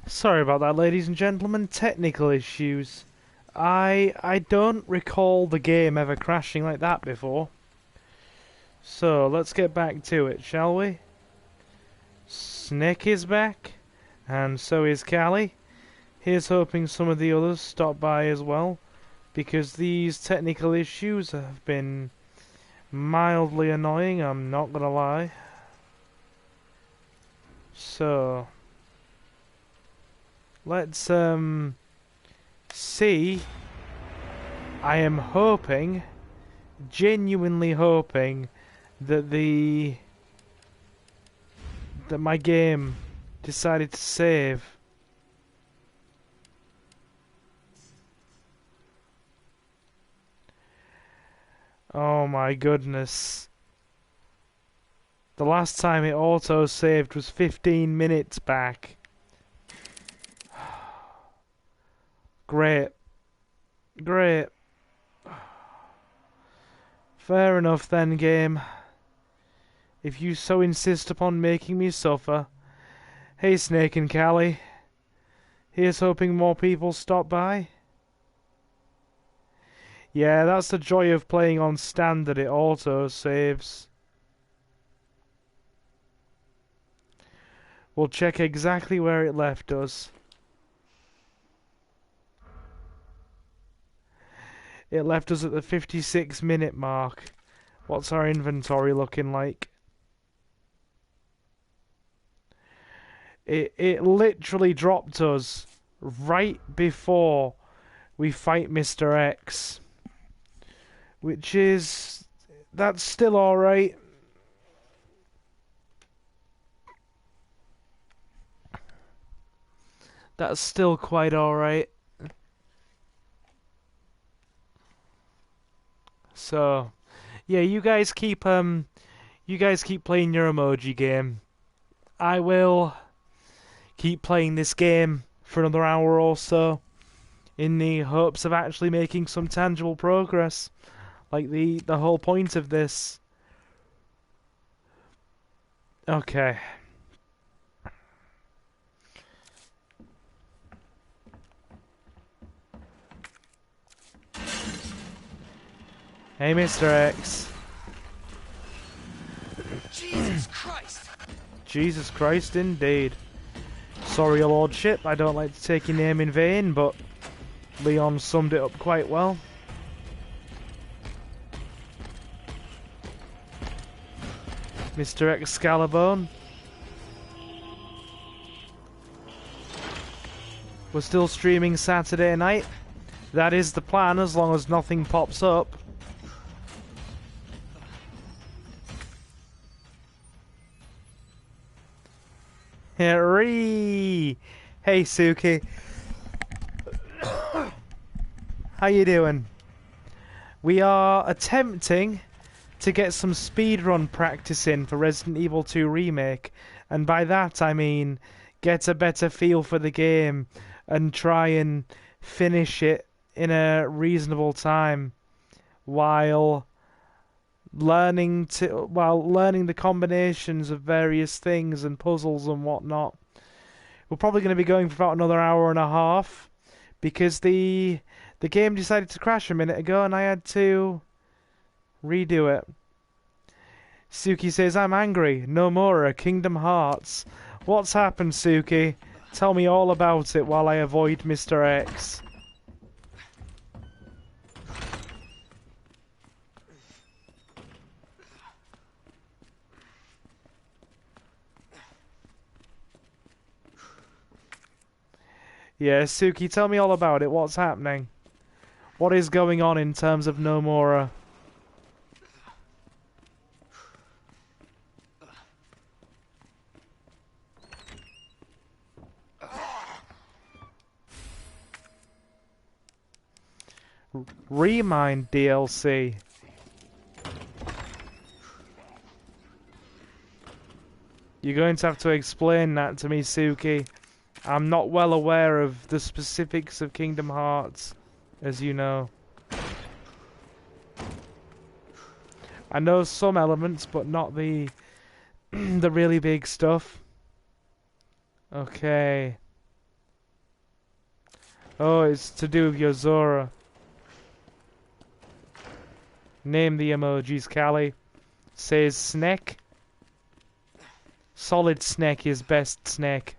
Sorry about that, ladies and gentlemen. Technical issues. I don't recall the game ever crashing like that before. So, let's get back to it, shall we? Snake is back, and so is Callie. Here's hoping some of the others stop by as well, because these technical issues have been mildly annoying, I'm not gonna lie. So, let's see. I am hoping, genuinely hoping, that my game decided to save. Oh my goodness. The last time it auto-saved was 15 minutes back. Great. Great. Fair enough then, game. If you so insist upon making me suffer. Hey, Snake and Callie. Here's hoping more people stop by. Yeah, that's the joy of playing on standard, it auto-saves. We'll check exactly where it left us. It left us at the 56-minute mark. What's our inventory looking like? It literally dropped us right before we fight Mr. X. Which is... that's still alright. That's still quite alright. So, yeah, you guys keep playing your emoji game. I will keep playing this game for another hour or so, in the hopes of actually making some tangible progress. Like the whole point of this. Okay. Hey, Mr. X. Jesus Christ! Jesus Christ, indeed. Sorry, your lordship, I don't like to take your name in vain, but Leon summed it up quite well. Mr. Excalibur. We're still streaming Saturday night. That is the plan, as long as nothing pops up. Hey, Suki. How you doing? We are attempting to get some speedrun practice in for Resident Evil 2 Remake, and by that I mean get a better feel for the game and try and finish it in a reasonable time while learning the combinations of various things and puzzles and whatnot. We're probably going to be going for about another hour and a half because the game decided to crash a minute ago and I had to redo it. Suki says, I'm angry. Nomura, Kingdom Hearts. What's happened, Suki? Tell me all about it while I avoid Mr. X. Yeah, Suki, tell me all about it. What's happening? What is going on in terms of Nomura? Remind DLC. You're going to have to explain that to me, Suki. I'm not well aware of the specifics of Kingdom Hearts, as you know. I know some elements, but not the the really big stuff. Okay. Oh, it's to do with your Zora. Name the emojis, Callie. Says snake. Solid snake is best snake.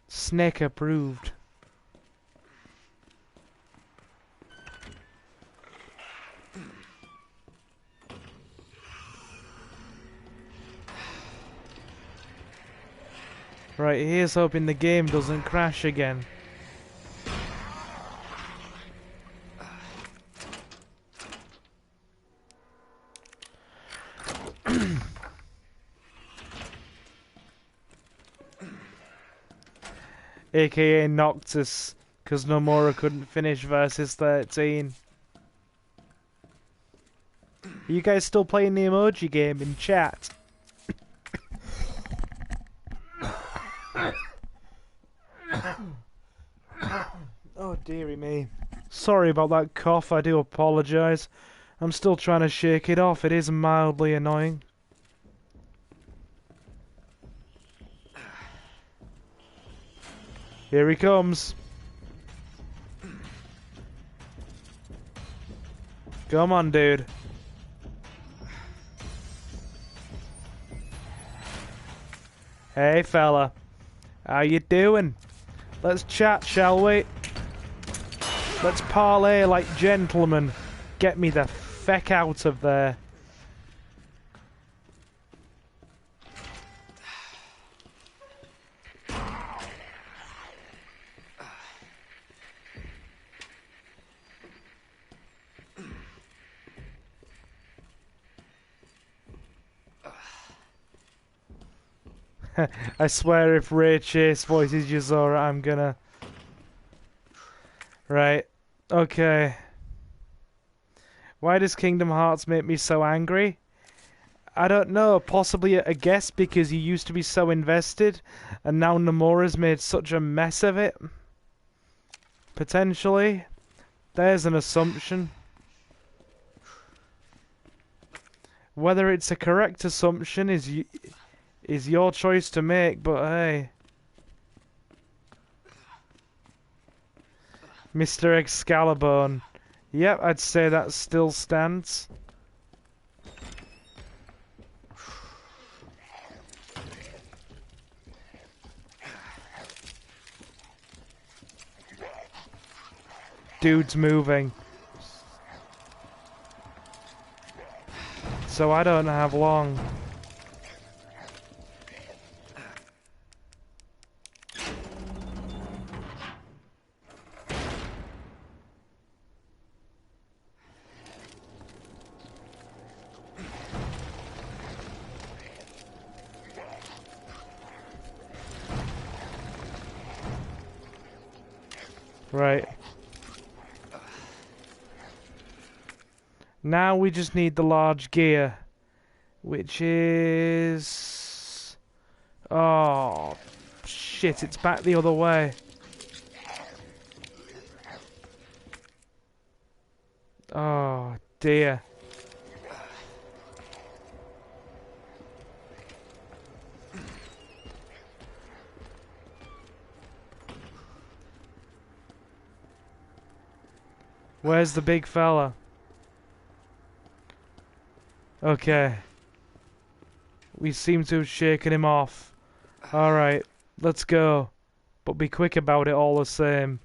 Snake approved. Right, here's hoping the game doesn't crash again. AKA Noctis, because Nomura couldn't finish versus 13. Are you guys still playing the emoji game in chat? Oh dearie me. Sorry about that cough, I do apologise. I'm still trying to shake it off, it is mildly annoying. Here he comes. Come on, dude. Hey, fella. How you doing? Let's chat, shall we? Let's parlay like gentlemen. Get me the feck out of there. I swear if Ray Chase voices Yuzora, I'm gonna... Right. Okay. Why does Kingdom Hearts make me so angry? I don't know. Possibly a guess because you used to be so invested and now Nomura's made such a mess of it. Potentially. There's an assumption. Whether it's a correct assumption is your choice to make, but hey. Mr. Excalibur. Yep, I'd say that still stands. Dude's moving. So I don't have long. Right. Now we just need the large gear, which is... Oh, shit, it's back the other way. Oh, dear. Where's the big fella? Okay. We seem to have shaken him off. Alright, let's go. But be quick about it all the same.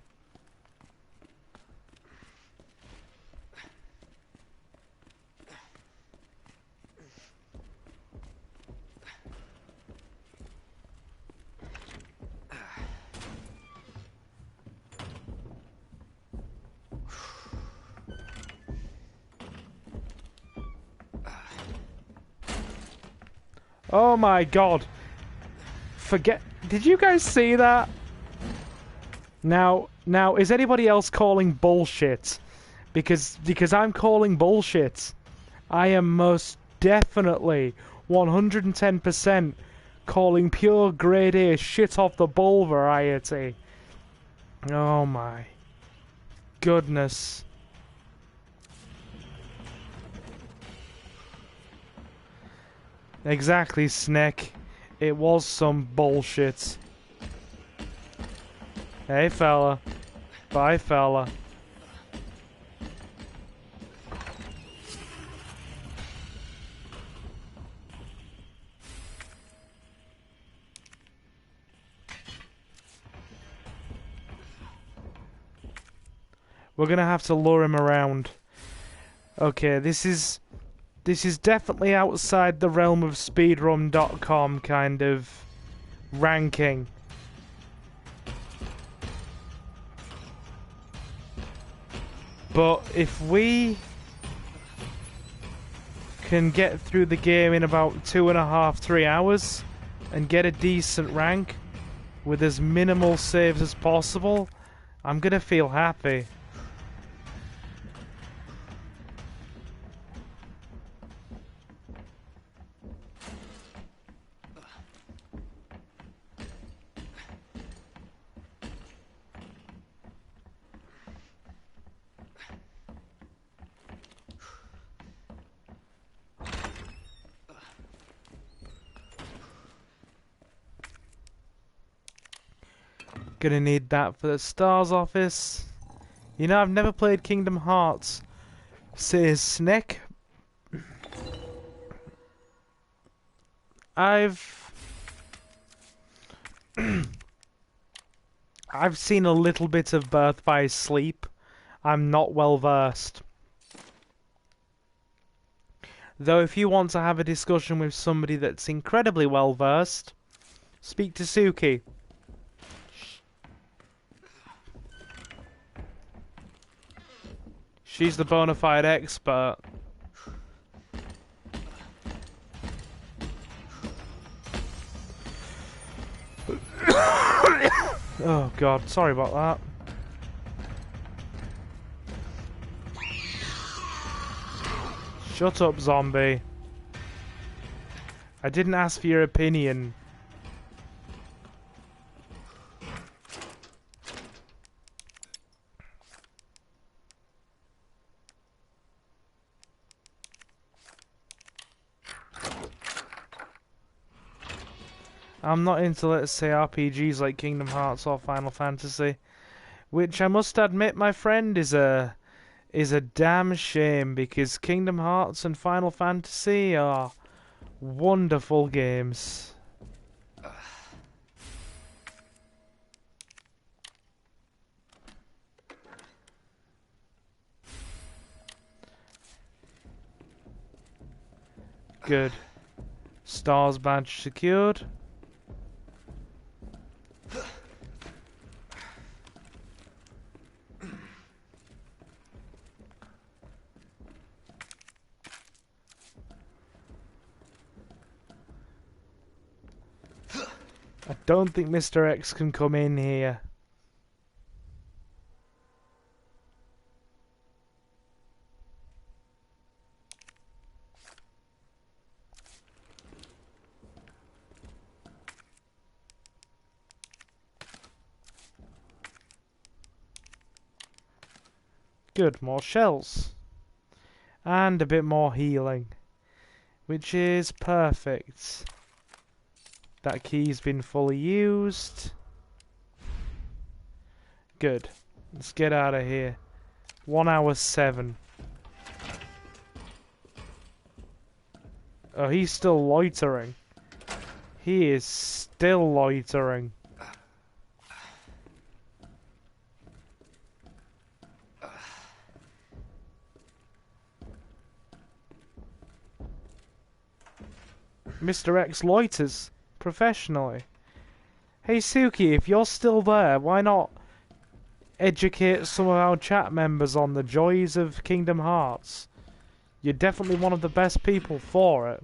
Oh my god. Forget... Did you guys see that? Now, is anybody else calling bullshit? Because I'm calling bullshit. I am most definitely 110% calling pure grade A shit off the ball variety. Oh my goodness. Exactly, Snake. It was some bullshit. Hey, fella. Bye, fella. We're gonna have to lure him around. Okay, this is definitely outside the realm of speedrun.com kind of ranking. But if we can get through the game in about 2.5, 3 hours and get a decent rank with as minimal saves as possible, I'm gonna feel happy. Gonna need that for the Stars office. You know, I've never played Kingdom Hearts, says Snick. I've seen a little bit of Birth by Sleep. I'm not well versed. Though if you want to have a discussion with somebody that's incredibly well versed, speak to Suki. She's the bona fide expert. Oh god, sorry about that. Shut up, zombie. I didn't ask for your opinion. I'm not into, let's say, RPGs like Kingdom Hearts or Final Fantasy, which I must admit, my friend, is a damn shame, because Kingdom Hearts and Final Fantasy are wonderful games. Good. Stars badge secured. I don't think Mr. X can come in here. Good, more shells. And a bit more healing, which is perfect. That key's been fully used. Good. Let's get out of here. 1 hour 7. Oh, he's still loitering. He is still loitering. Mr. X loiters professionally. Hey Suki, if you're still there, why not educate some of our chat members on the joys of Kingdom Hearts? You're definitely one of the best people for it.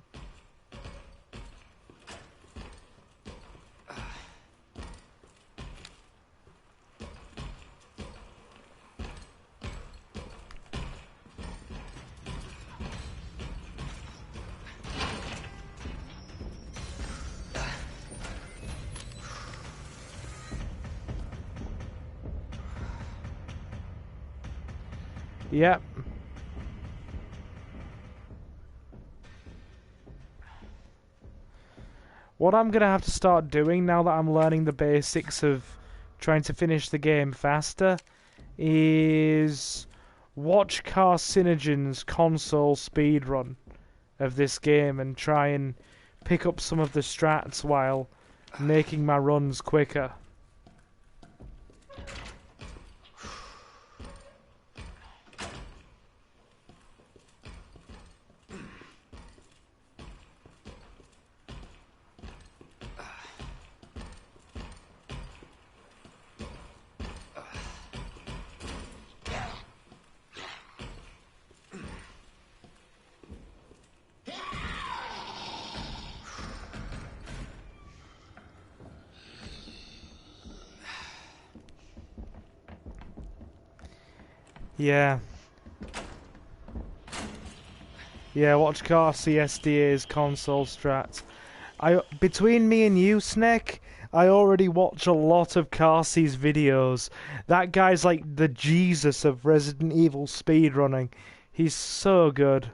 Yep. What I'm gonna have to start doing now that I'm learning the basics of trying to finish the game faster is watch Carcinogen's console speedrun of this game and try and pick up some of the strats while making my runs quicker. Yeah. Yeah, watch Car CSDA's console strats. Between me and you, Snake, I already watch a lot of Carsey's videos. That guy's like the Jesus of Resident Evil speedrunning. He's so good.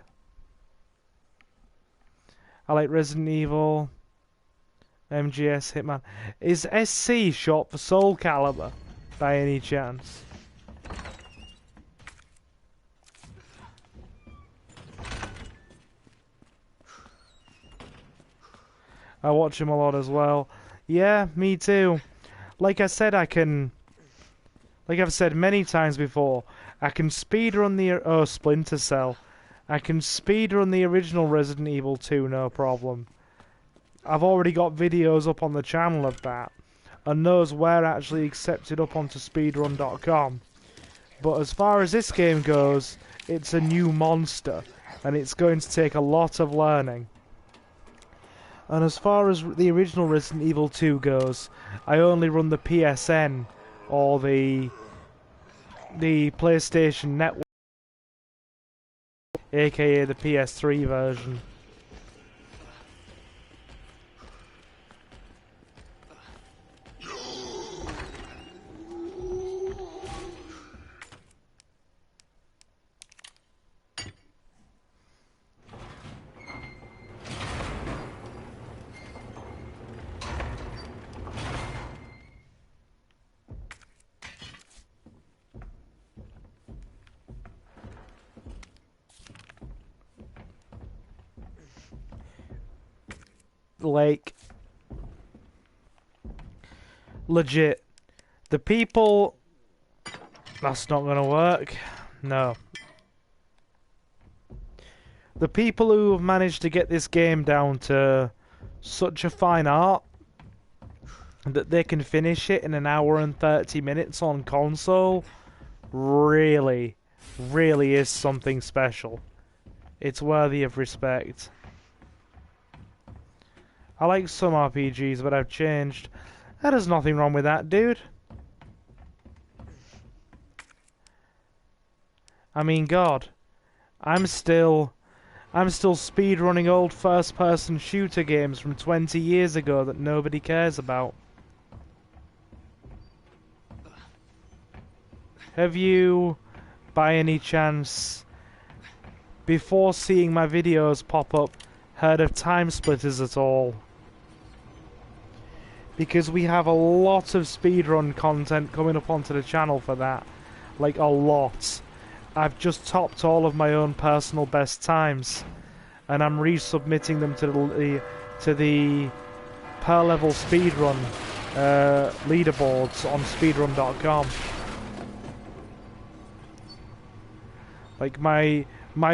I like Resident Evil, MGS, Hitman. Is SC short for Soul Calibur, by any chance? I watch him a lot as well. Yeah, me too. Like I said, like I've said many times before, I can speedrun the Splinter Cell. I can speedrun the original Resident Evil 2, no problem. I've already got videos up on the channel of that, and those were actually accepted up onto speedrun.com. But as far as this game goes, it's a new monster, and it's going to take a lot of learning. And as far as the original Resident Evil 2 goes, I only run the PSN, or the PlayStation Network, aka the PS3 version. Like, legit, the people... That's not gonna work. No. The people who have managed to get this game down to such a fine art that they can finish it in an hour and 30 minutes on console really, really is something special. It's worthy of respect. I like some RPGs, but I've changed. There's nothing wrong with that, dude. I mean, God, I'm still speedrunning old first-person shooter games from 20 years ago that nobody cares about. Have you, by any chance, before seeing my videos pop up, heard of Time Splitters at all? Because we have a lot of speedrun content coming up onto the channel for that. Like, a lot. I've just topped all of my own personal best times, and I'm resubmitting them to the per level speedrun leaderboards on speedrun.com. Like my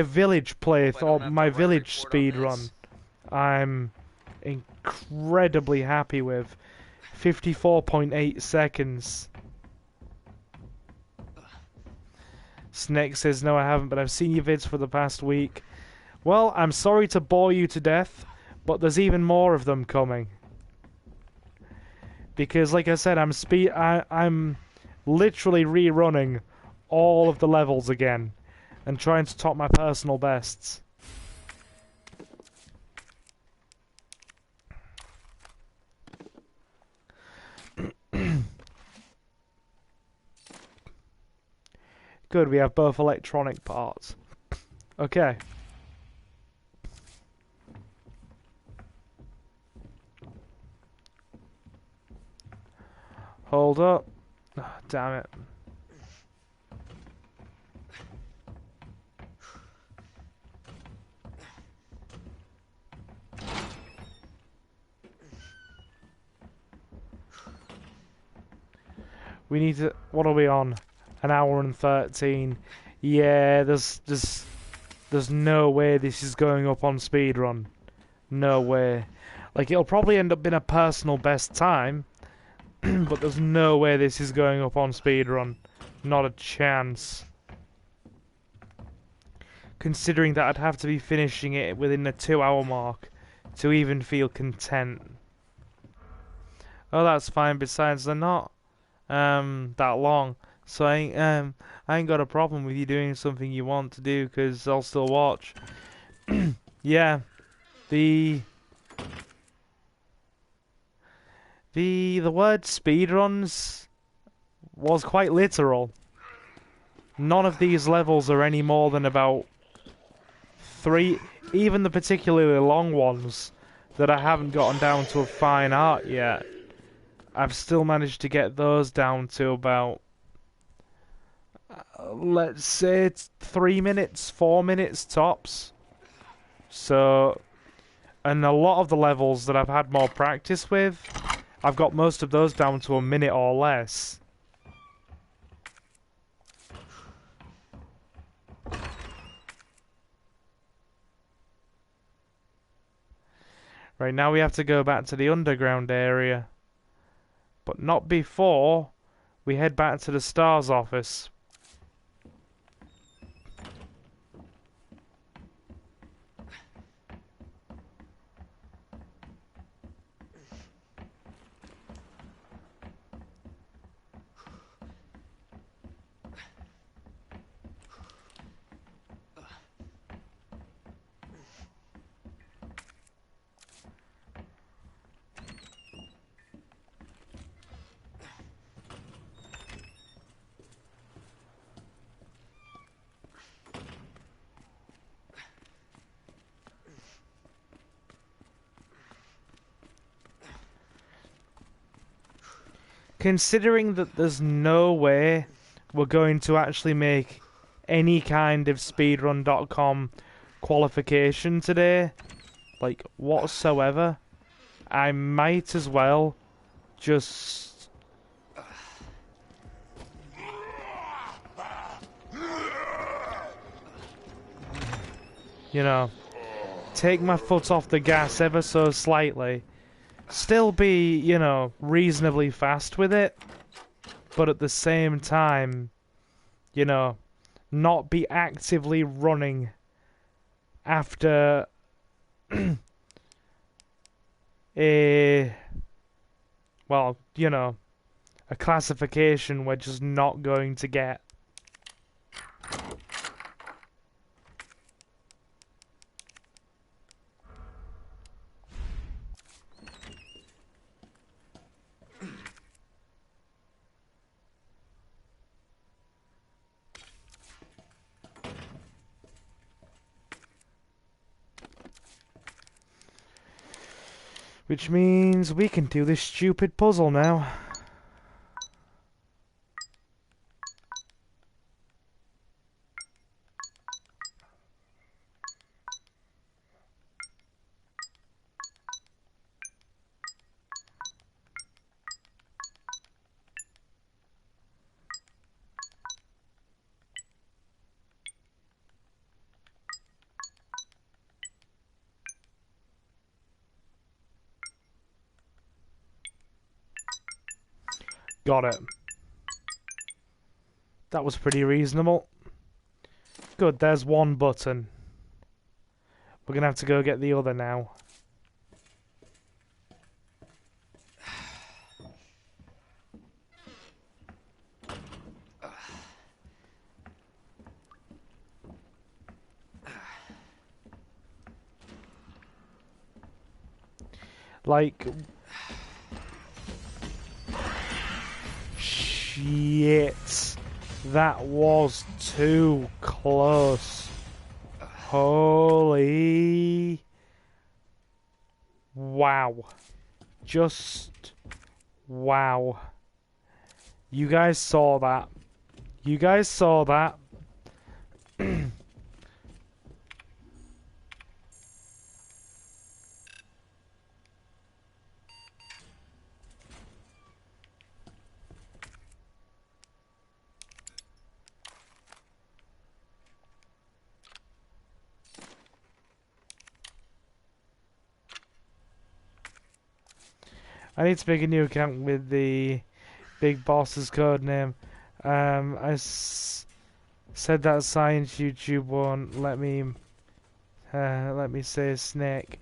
village playthrough, or my village speedrun, I'm incredibly happy with. 54.8 seconds. Snake says, no I haven't, but I've seen your vids for the past week. Well, I'm sorry to bore you to death, but there's even more of them coming. Because, like I said, I'm literally rerunning all of the levels again, and trying to top my personal bests. Good, we have both electronic parts. Okay. Hold up. Oh, damn it. We need to... What are we on? An hour and 13. Yeah, there's no way this is going up on speedrun. No way. Like, it'll probably end up being a personal best time, but there's no way this is going up on speedrun. Not a chance. Considering that I'd have to be finishing it within the 2-hour mark to even feel content. Oh, that's fine. Besides, they're not that long, so I ain't got a problem with you doing something you want to do, because I'll still watch. Yeah, the word speedruns was quite literal. None of these levels are any more than about 3, even the particularly long ones that I haven't gotten down to a fine art yet. I've still managed to get those down to about, let's say, it's 3 minutes, 4 minutes tops. So, and a lot of the levels that I've had more practice with, I've got most of those down to a minute or less. Right, now we have to go back to the underground area. But not before we head back to the STARS office. Considering that there's no way we're going to actually make any kind of speedrun.com qualification today, like whatsoever, I might as well just... you know, take my foot off the gas ever so slightly. Still be, you know, reasonably fast with it, but at the same time, you know, not be actively running after a, well, you know, a classification we're just not going to get. Which means we can do this stupid puzzle now. Got it. That was pretty reasonable. Good, there's one button. We're gonna have to go get the other now. Like... shit. That was too close. Holy... wow. Just... wow. You guys saw that. You guys saw that. I need to make a new account with the big boss's code name. Said that science YouTube won't let me say snake.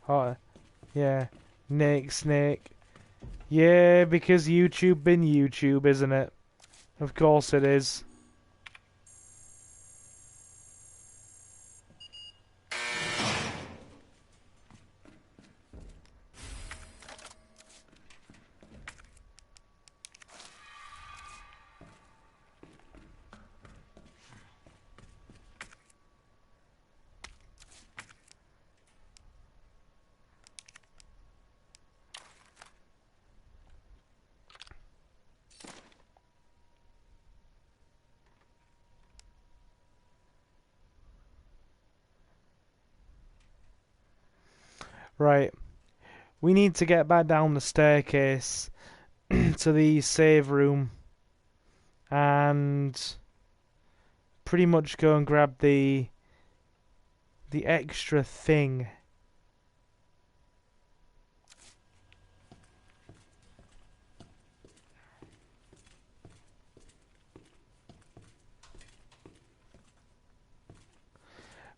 Oh, yeah, snake. Yeah, because YouTube been YouTube, isn't it? Of course it is. Right. We need to get back down the staircase to the save room and pretty much go and grab the extra thing.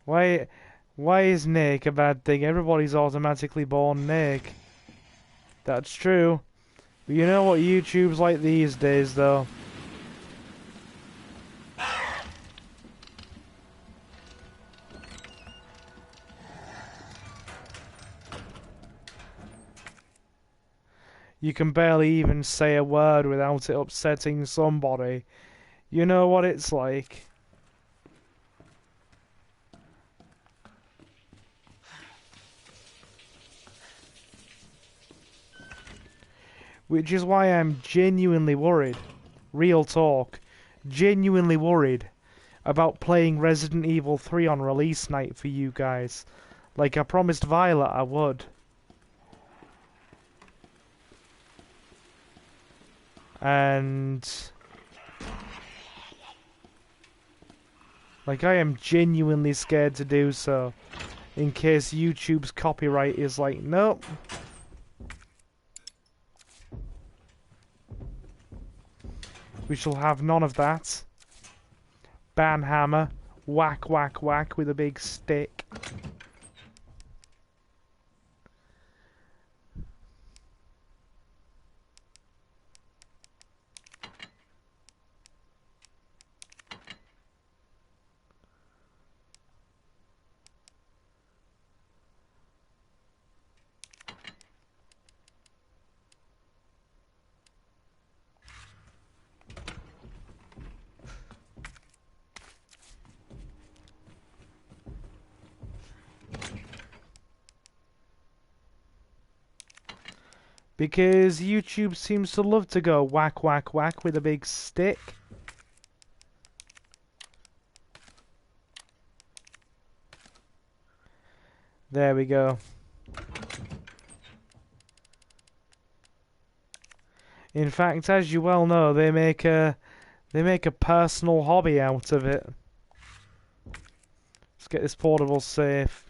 Why is Nick a bad thing? Everybody's automatically born Nick. That's true. But you know what YouTube's like these days, though. You can barely even say a word without it upsetting somebody. You know what it's like. Which is why I'm genuinely worried. Real talk. Genuinely worried about playing Resident Evil 3 on release night for you guys. Like I promised Violet I would. And like I am genuinely scared to do so. In case YouTube's copyright is like, nope. We shall have none of that. Banhammer. Whack, whack, whack with a big stick. Because YouTube seems to love to go whack, whack, whack with a big stick. There we go. In fact, as you well know, they make a personal hobby out of it. Let's get this portable safe.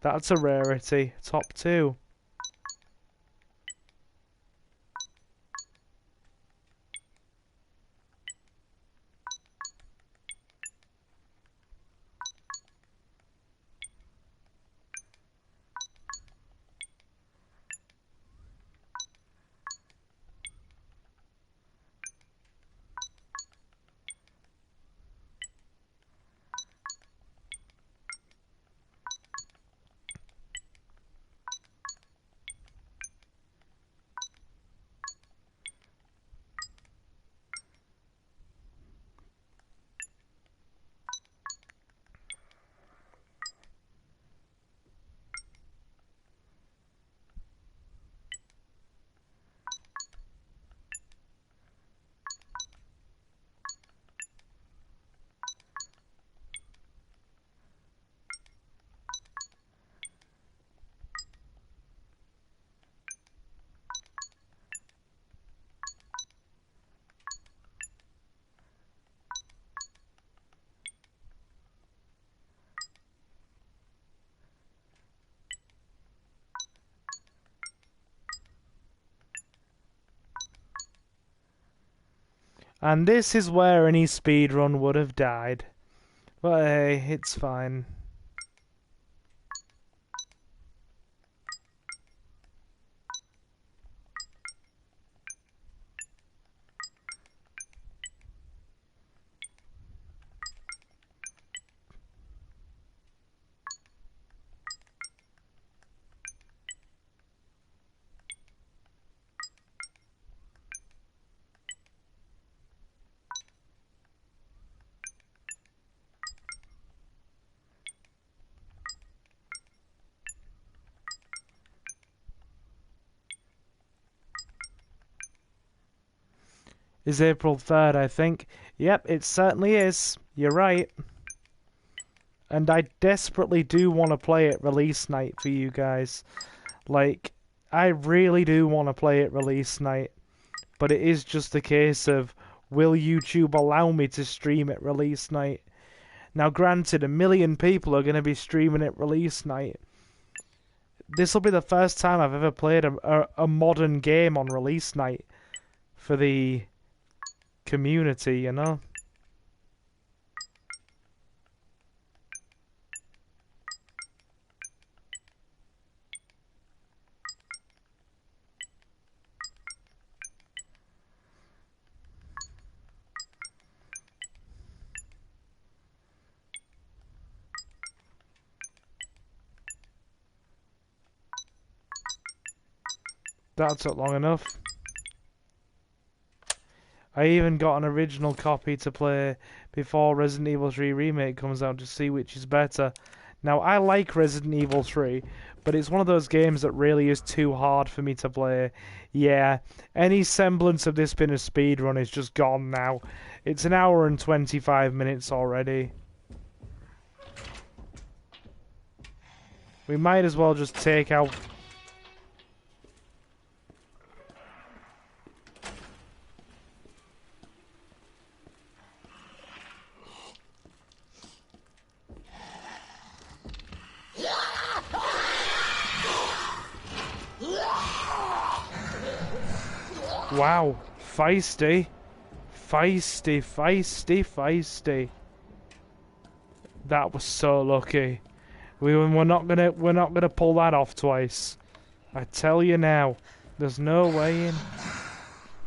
That's a rarity. Top 2. And this is where any speedrun would have died. But hey, it's fine. Is April 3rd, I think. Yep, it certainly is. You're right. And I desperately do want to play it release night for you guys. Like, I really do want to play it release night. But it is just a case of, will YouTube allow me to stream it release night? Now, granted, 1 million people are going to be streaming it release night. This will be the first time I've ever played a modern game on release night for the community, you know? That took long enough. I even got an original copy to play before Resident Evil 3 Remake comes out to see which is better. Now, I like Resident Evil 3, but it's one of those games that really is too hard for me to play. Yeah, any semblance of this being a speedrun is just gone now. It's 1 hour and 25 minutes already. We might as well just take out... Wow, feisty. Feisty, feisty, feisty. That was so lucky. We're not gonna pull that off twice. I tell you now, there's no way in.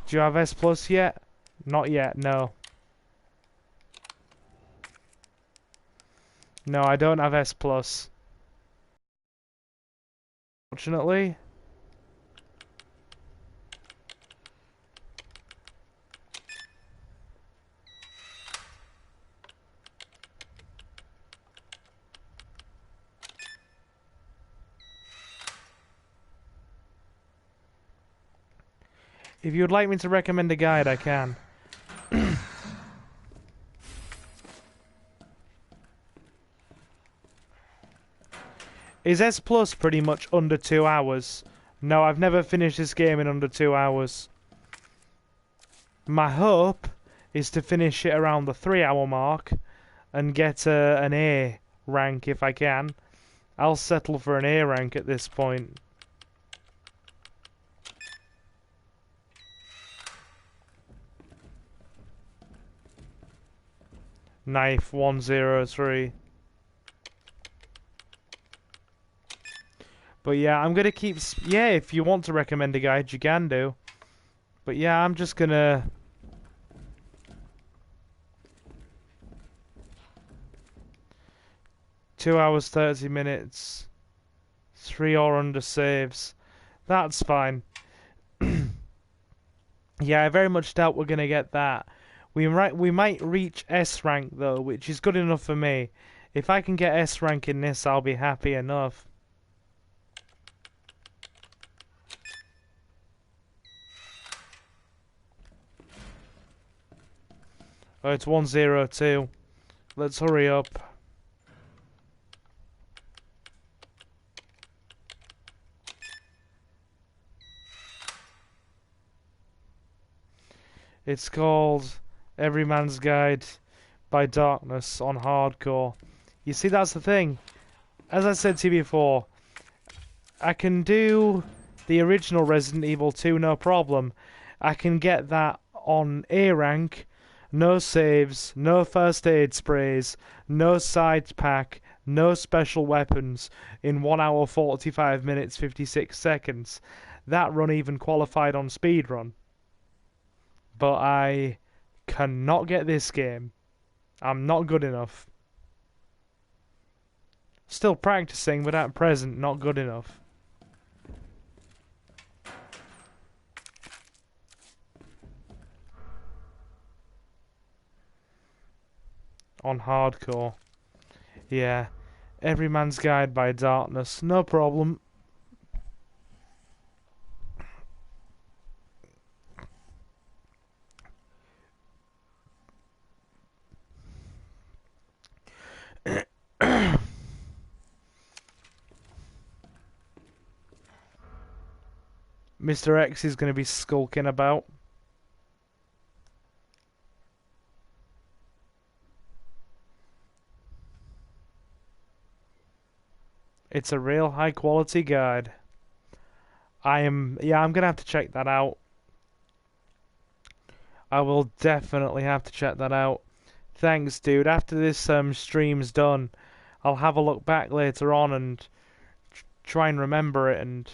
Do you have S Plus yet? Not yet, no. No, I don't have S Plus. Fortunately. If you would like me to recommend a guide, I can. Is S Plus pretty much under 2 hours? No, I've never finished this game in under 2 hours. My hope is to finish it around the 3-hour mark and get an A rank if I can. I'll settle for an A rank at this point. Knife 103. But yeah, I'm gonna keep... Yeah, if you want to recommend a guide, you can do. But yeah, I'm just gonna... Two hours, 30 minutes. 3 or under saves. That's fine. Yeah, I very much doubt we're gonna get that. We might reach S rank though, which is good enough for me. If I can get S rank in this, I'll be happy enough. Oh, it's 102. Let's hurry up. It's called Every Man's Guide by Darkness on Hardcore. You see, that's the thing. As I said to you before, I can do the original Resident Evil 2 no problem. I can get that on A rank, no saves, no first aid sprays, no side pack, no special weapons in 1 hour 45 minutes 56 seconds. That run even qualified on Speedrun. But I cannot get this game. I'm not good enough. Still practicing, but at present not good enough. On hardcore. Yeah. Every Man's Guide by Darkness. No problem. Mr. X is going to be skulking about. It's a real high quality guide. I'm going to have to check that out. I will definitely have to check that out. Thanks, dude. After this stream's done, I'll have a look back later on and try and remember it and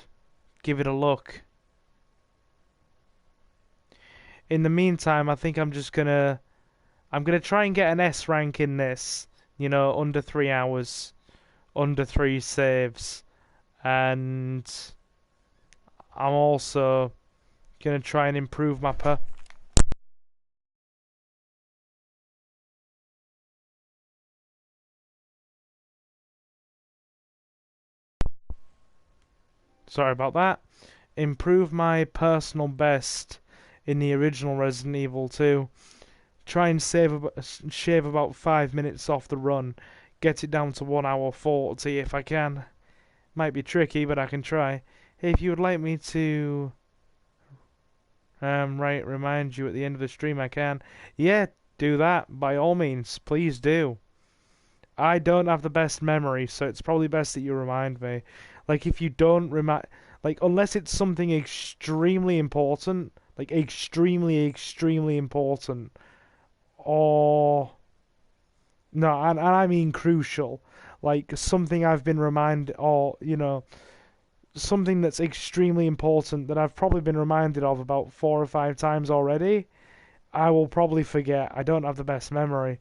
give it a look. In the meantime, I think I'm gonna try and get an S rank in this. You know, under 3 hours, under 3 saves, and I'm also gonna try and improve my Sorry about that. Improve my personal best in the original Resident Evil 2. Try and shave about 5 minutes off the run. Get it down to 1 hour 40 if I can. Might be tricky, but I can try. Hey, if you would like me to remind you at the end of the stream, I can. Yeah, do that. By all means, please do. I don't have the best memory, so it's probably best that you remind me. Like, if you don't unless it's something extremely important, like extremely, extremely important, or no, and I mean crucial, like something I've been reminded, or something that's extremely important that I've probably been reminded of about 4 or 5 times already, I will probably forget. I don't have the best memory.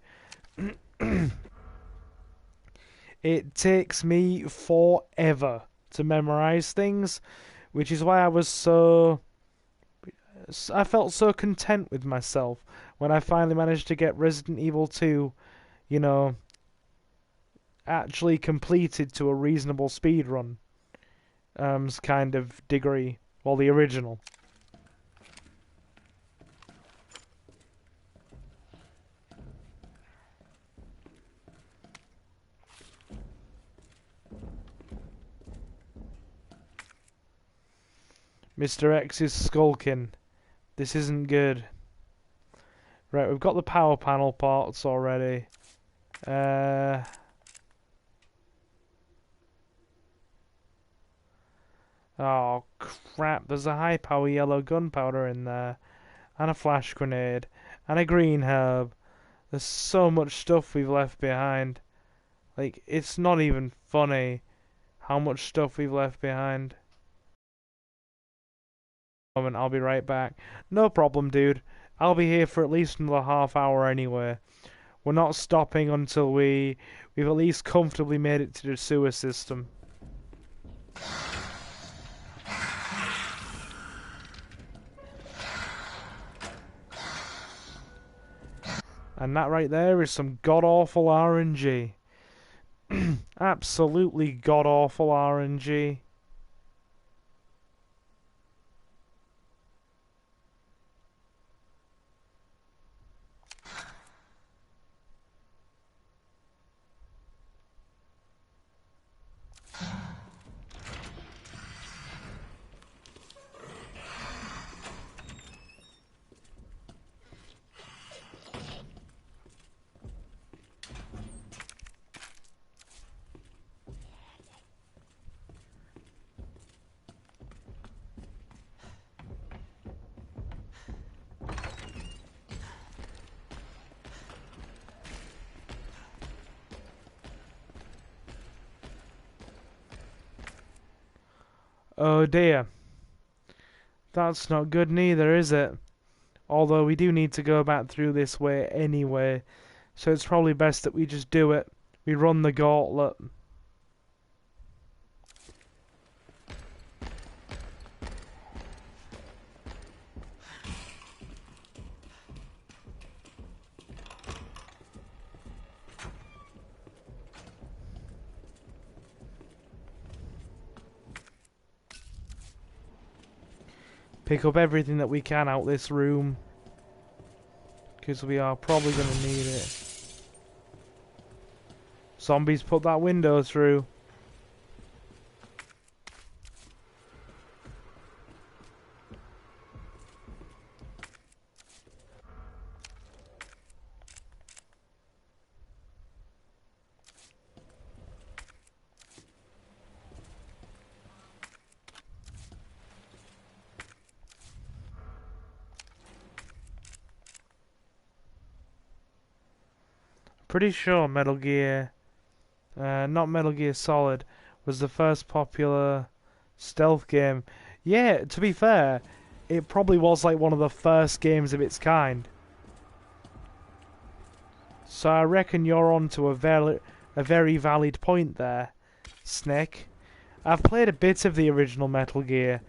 It takes me forever to memorize things, which is why I felt so content with myself when I finally managed to get Resident Evil 2, actually completed to a reasonable speedrun kind of degree. Well, the original. Mr. X is skulking. This isn't good. Right, we've got the power panel parts already. Oh, crap. There's a high power yellow gunpowder in there. And a flash grenade. And a green herb. There's so much stuff we've left behind. Like, it's not even funny how much stuff we've left behind. I'll be right back. No problem, dude. I'll be here for at least another half hour anyway. We're not stopping until we've at least comfortably made it to the sewer system. And that right there is some god-awful RNG. Absolutely god-awful RNG. Oh dear. That's not good neither, is it? Although we do need to go back through this way anyway, so it's probably best that we just do it. We run the gauntlet. Pick up everything that we can out this room, because we are probably going to need it. Zombies put that window through. Pretty sure Metal Gear, not Metal Gear Solid, was the first popular stealth game. Yeah, to be fair, it probably was like one of the first games of its kind. So I reckon you're onto a very valid point there, Snake. I've played a bit of the original Metal Gear.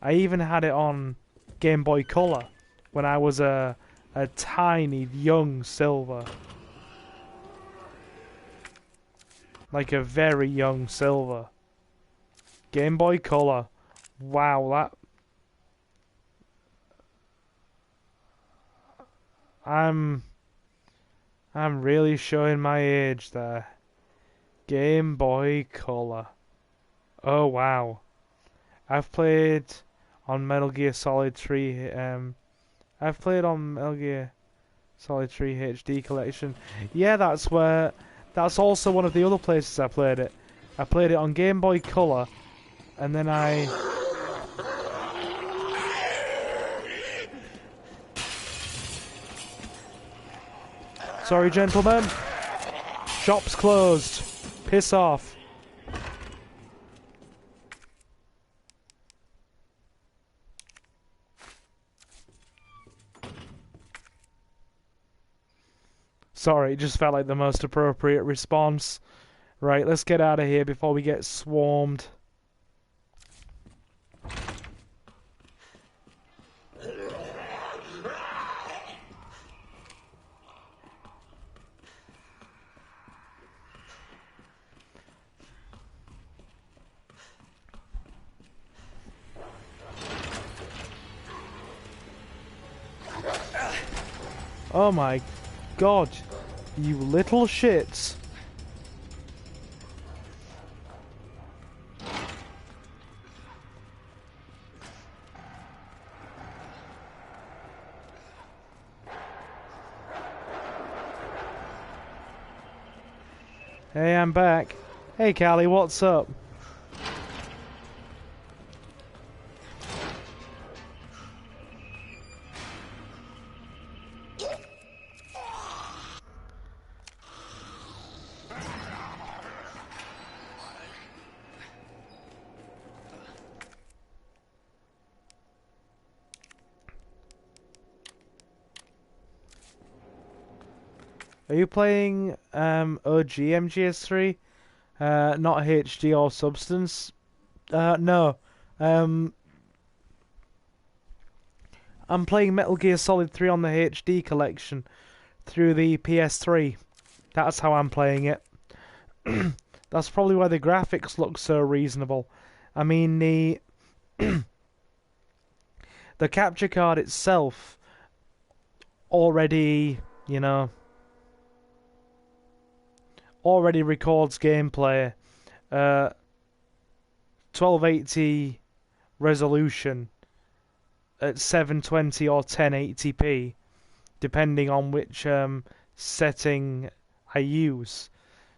I even had it on Game Boy Color when I was a tiny young Silver. Like a very young Silver. Game Boy Color. Wow, I'm really showing my age there. Game Boy Color. Oh wow. I've played on Metal Gear Solid 3 I've played on Metal Gear Solid 3 HD collection. Yeah, that's also one of the other places I played it. I played it on Game Boy Color, and then Sorry, gentlemen. Shop's closed. Piss off. Sorry, it just felt like the most appropriate response. Right, let's get out of here before we get swarmed. Oh my god, you little shits. Hey, I'm back. Hey, Callie, what's up? Are you playing OG MGS3? Not HD or Substance? No. I'm playing Metal Gear Solid 3 on the HD collection through the PS3. That's how I'm playing it. That's probably why the graphics look so reasonable. I mean, the capture card itself already, already records gameplay. 1280 resolution at 720 or 1080p, depending on which setting I use.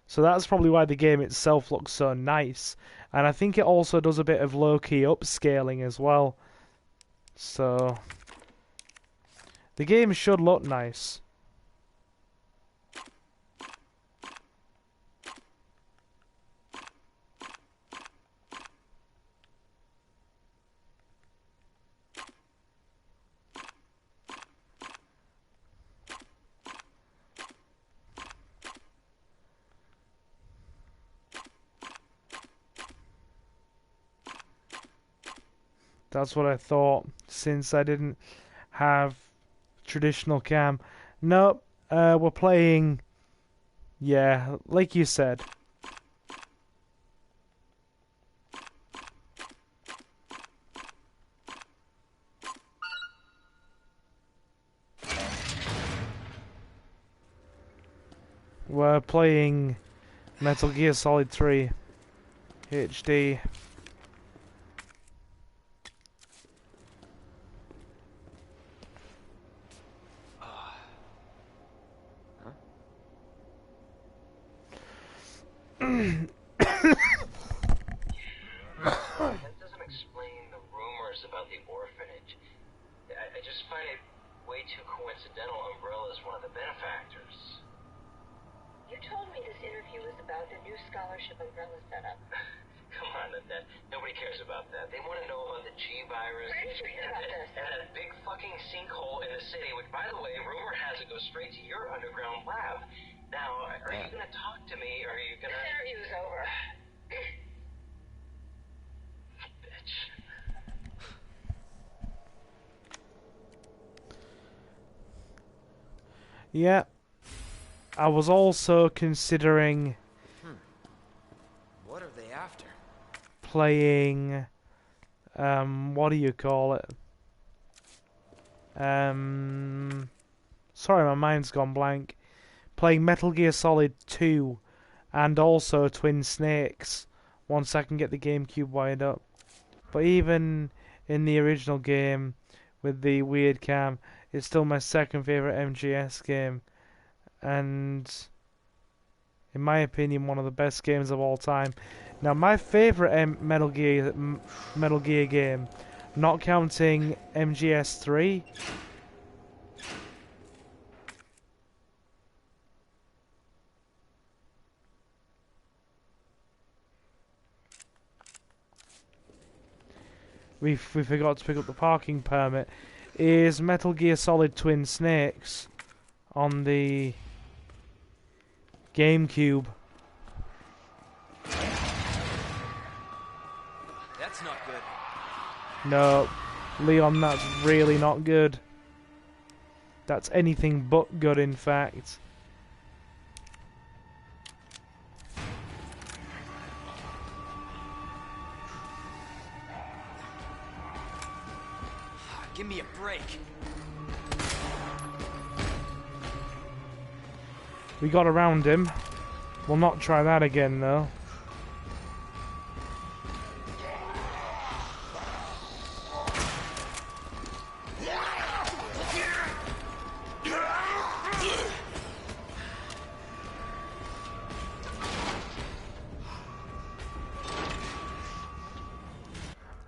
So that's probably why the game itself looks so nice. And I think it also does a bit of low-key upscaling as well. So the game should look nice. That's what I thought, since I didn't have traditional cam. Nope, we're playing, yeah, like you said. We're playing Metal Gear Solid 3 HD. That doesn't explain the rumors about the orphanage. I just find it way too coincidental Umbrella's one of the benefactors. You told me this interview was about the new scholarship Umbrella set up. Come on, that nobody cares about that. They want to know about the G virus Where did you hear about this? and that big fucking sinkhole in the city, which, by the way, rumor has it goes straight to your underground lab. Now, are you gonna talk to me, or are you gonna... This interview's over. Bitch. Yeah. I was also considering What are they after? playing, what do you call it? Sorry, my mind's gone blank. Playing Metal Gear Solid 2 and also Twin Snakes once I can get the GameCube wired up. But even in the original game with the weird cam, it's still my second favourite MGS game. And in my opinion, one of the best games of all time. Now, my favourite Metal Gear game, not counting MGS3, we forgot to pick up the parking permit, is Metal Gear Solid Twin Snakes on the GameCube. That's not good. No, Leon, that's really not good. That's anything but good, in fact. Give me a break. We got around him. We'll not try that again, though.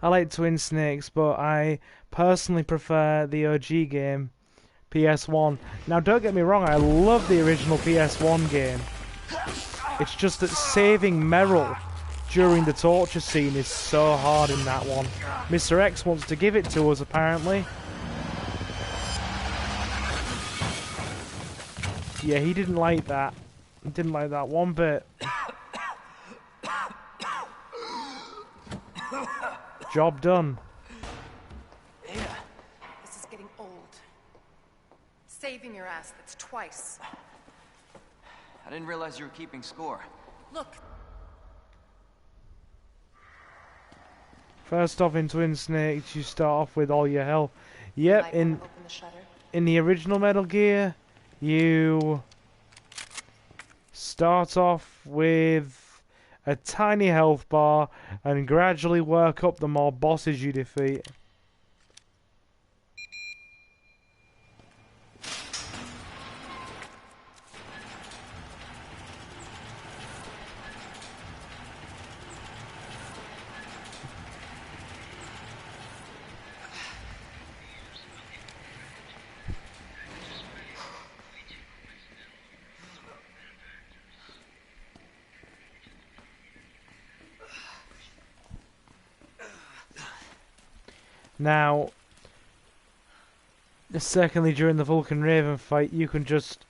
I like Twin Snakes, but I personally prefer the OG game, PS1. Now, don't get me wrong, I love the original PS1 game. It's just that saving Meryl during the torture scene is so hard in that one. Mr. X wants to give it to us, apparently. Yeah, he didn't like that. He didn't like that one bit. Job done. Yeah. This is getting old. Saving your ass, that's twice. I didn't realize you were keeping score. Look, First off, in Twin Snakes, you start off with all your health. Yep, might wanna open the shutter. in the original Metal Gear, you start off with a tiny health bar and gradually work up the more bosses you defeat. Now, secondly, during the Vulcan Raven fight, you can just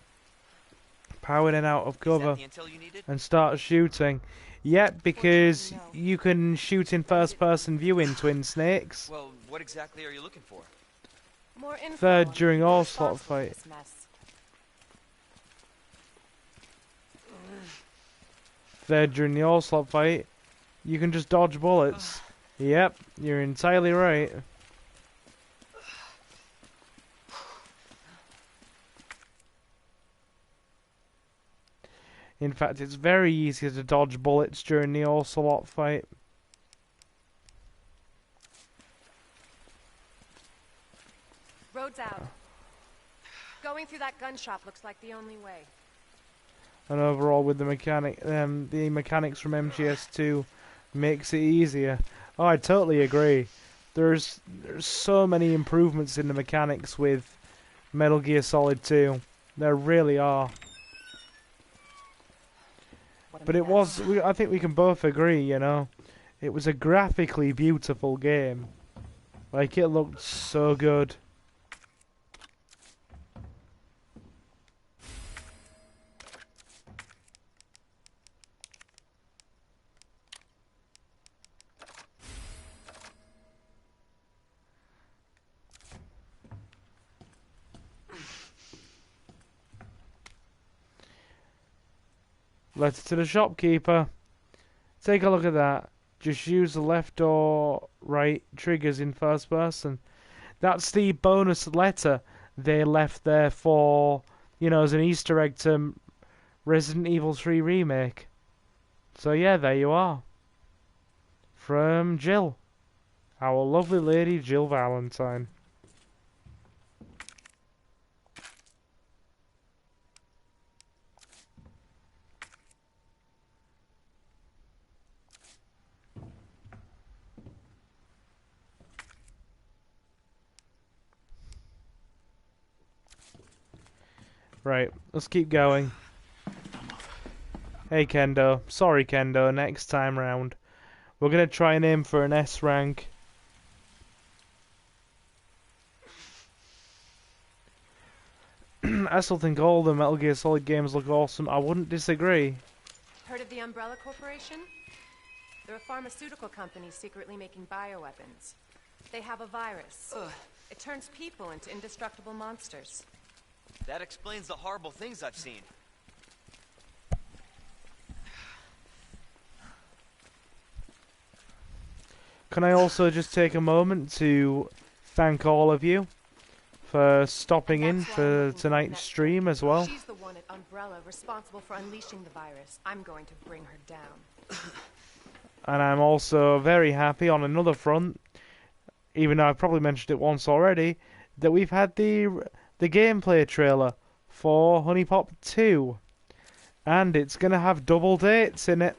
power in out of cover and start shooting. Yep, because you can shoot in first-person view in Twin Snakes. Well, What exactly are you looking for? More info Third on the during people all slot responsible for fight. this mess. Third during the all slot fight, you can just dodge bullets. Yep, you're entirely right. In fact, it's very easy to dodge bullets during the all slot fight. Road's out. Going through that gun shop looks like the only way. And overall, with the mechanics from MGS2 makes it easier. Oh, I totally agree. There's so many improvements in the mechanics with Metal Gear Solid 2. There really are. But it was, I think we can both agree, you know, it was a graphically beautiful game. Like, it looked so good. Letter to the shopkeeper. Take a look at that. Just use the left or right triggers in first person. That's the bonus letter they left there for, you know, as an Easter egg to Resident Evil 3 Remake. So yeah, there you are. From Jill. Our lovely lady Jill Valentine. Right, let's keep going. Hey Kendo. Sorry Kendo, next time round. We're gonna try and aim for an S rank. I still think all the Metal Gear Solid games look awesome. I wouldn't disagree. Heard of the Umbrella Corporation? They're a pharmaceutical company secretly making bioweapons. They have a virus. It turns people into indestructible monsters. That explains the horrible things I've seen. Can I also just take a moment to thank all of you for stopping in for tonight's stream as well. She's the one at Umbrella responsible for unleashing the virus. I'm going to bring her down. And I'm also very happy on another front, even though I've probably mentioned it once already, that we've had the gameplay trailer for Honey Pop 2. And it's going to have double dates in it,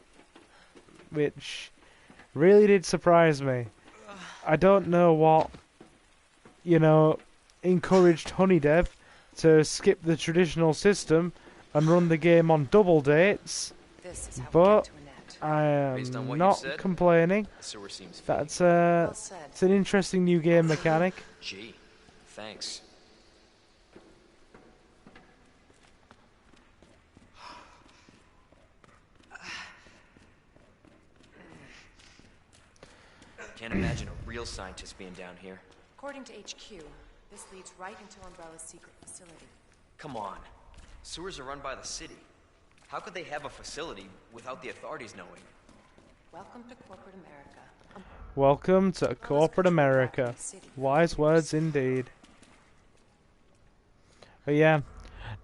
which really did surprise me. I don't know what, you know, encouraged Honeydev to skip the traditional system and run the game on double dates, but I am not complaining. That's it's an interesting new game mechanic. Gee, thanks. Can't imagine a real scientist being down here. According to HQ, this leads right into Umbrella's secret facility. Come on. Sewers are run by the city. How could they have a facility without the authorities knowing? Welcome to corporate America. Welcome to corporate America. Wise words indeed. But yeah,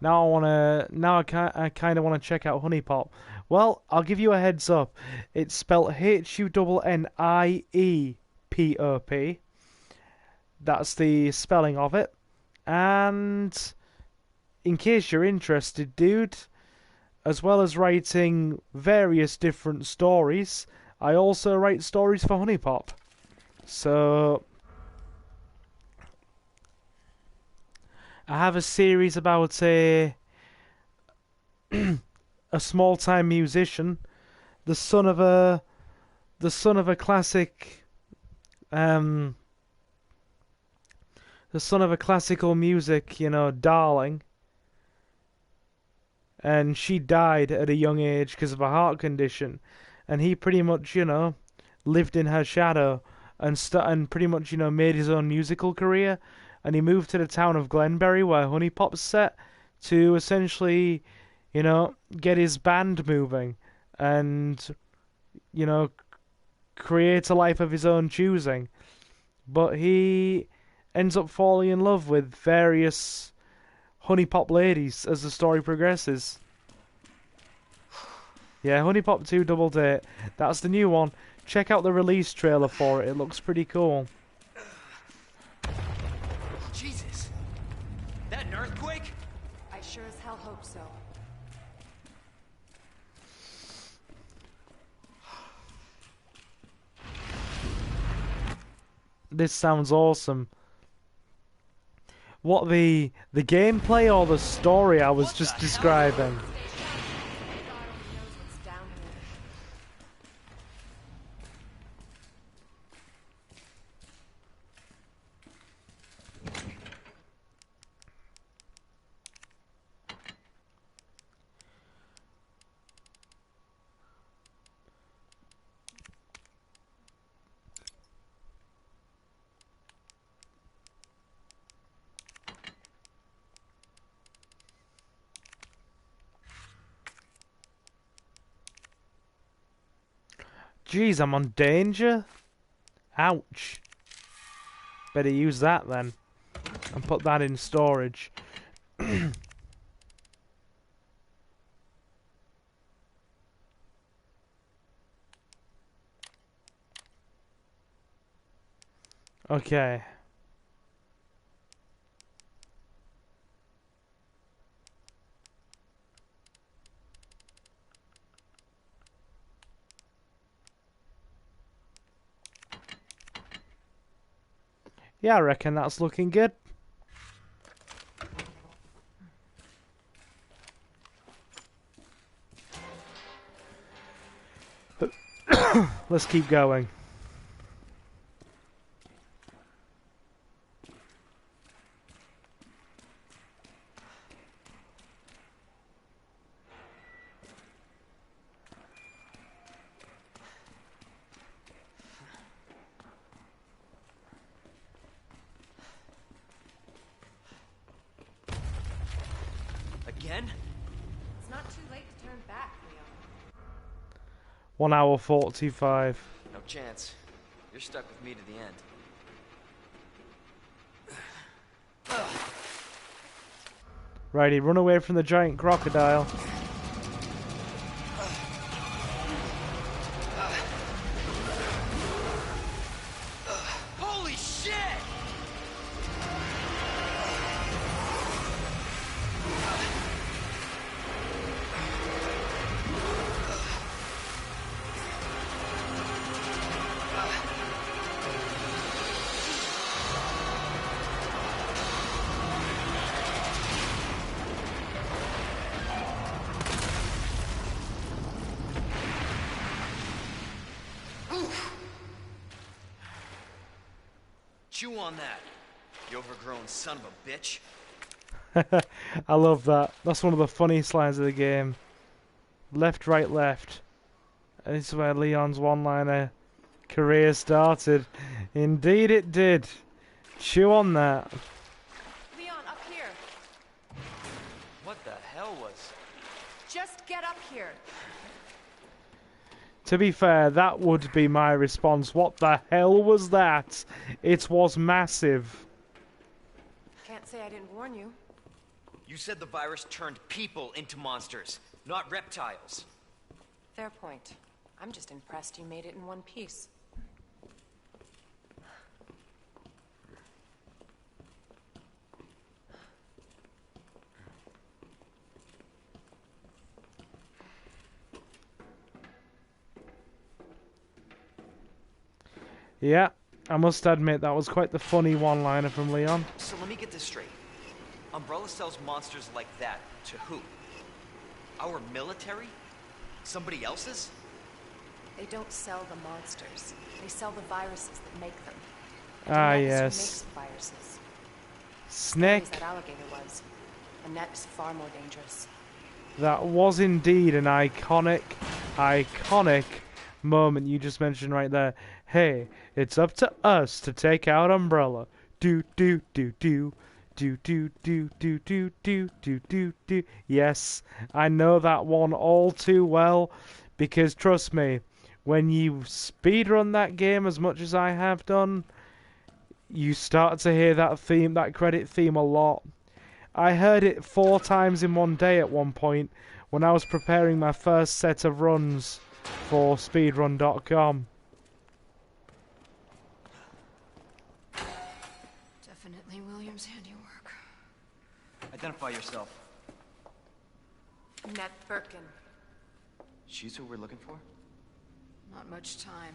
now I kind of want to check out Honey Pop. Well, I'll give you a heads up. It's spelled HUNNIEPOP. That's the spelling of it. And in case you're interested, dude, as well as writing various different stories, I also write stories for Honey Pop. So I have a series about a small-time musician, the son of a classic, the son of a classical music, you know, darling. And she died at a young age because of a heart condition, and he pretty much, you know, lived in her shadow and pretty much, you know, made his own musical career. And he moved to the town of Glenberry, where Honey Pop's set, to essentially, you know, get his band moving and, you know, create a life of his own choosing. But he ends up falling in love with various Honey Pop ladies as the story progresses. Yeah, Honey Pop 2 Double Date. That's the new one. Check out the release trailer for it. It looks pretty cool. Jesus. That an earthquake? I sure as hell hope so. This sounds awesome. What, the gameplay or the story I was just describing? Jeez, I'm on danger? Ouch. Better use that then. And put that in storage. Okay. Yeah, I reckon that's looking good. Let's keep going. Again? It's not too late to turn back, Leon. 1 hour 45. No chance. You're stuck with me to the end. Righty, run away from the giant crocodile. Holy shit! Chew on that, you overgrown son of a bitch. I love that. That's one of the funniest lines of the game. Left, right, left. And this is where Leon's one-liner career started. Indeed it did. Chew on that. Leon, up here. What the hell was... Just get up here. To be fair, that would be my response. What the hell was that? It was massive. Can't say I didn't warn you. You said the virus turned people into monsters, not reptiles. Fair point. I'm just impressed you made it in one piece. Yeah, I must admit that was quite the funny one-liner from Leon. So let me get this straight. Umbrella sells monsters like that to who? Our military? Somebody else's? They don't sell the monsters. They sell the viruses that make them. Ah, And that is who yes. makes the viruses. Snake. That alligator was. And that is far more dangerous. That was indeed an iconic moment you just mentioned right there. Hey, it's up to us to take out Umbrella. Do do do do. Do do do do do do do do do. Yes, I know that one all too well, because trust me, when you speedrun that game as much as I have done, you start to hear that theme, that credit theme a lot. I heard it 4 times in one day at one point when I was preparing my first set of runs for speedrun.com. Definitely William's handiwork. Identify yourself. Nat Birkin. She's who we're looking for? Not much time.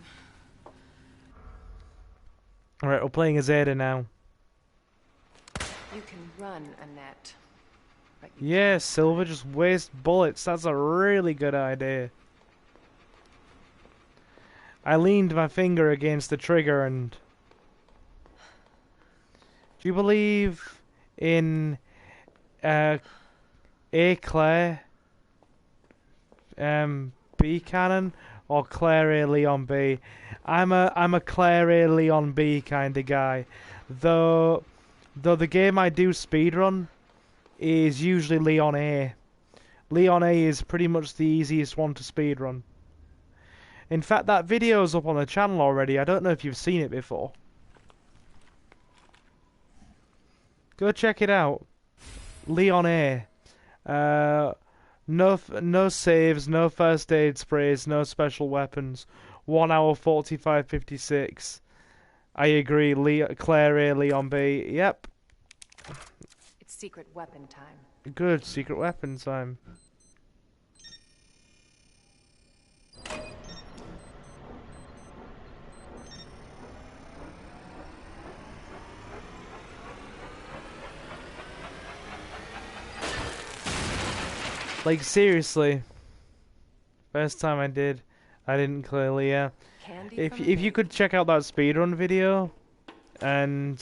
Alright, we're playing as Ada now. You can run, Annette. But you Yeah, Silver, just waste bullets. That's a really good idea. I leaned my finger against the trigger and... Do you believe in A Claire B canon or Claire A Leon B? I'm a Claire A Leon B kind of guy. Though the game I do speedrun is usually Leon A. Leon A is pretty much the easiest one to speedrun. In fact, that video's up on the channel already. I don't know if you've seen it before. Go check it out. Leon A. No saves, no first aid sprays, no special weapons. 1 hour 45:56. I agree. Claire A, Leon B. Yep. It's secret weapon time. Good. Secret weapon time. Like, seriously. First time I didn't clearly, yeah. If you could check out that speedrun video and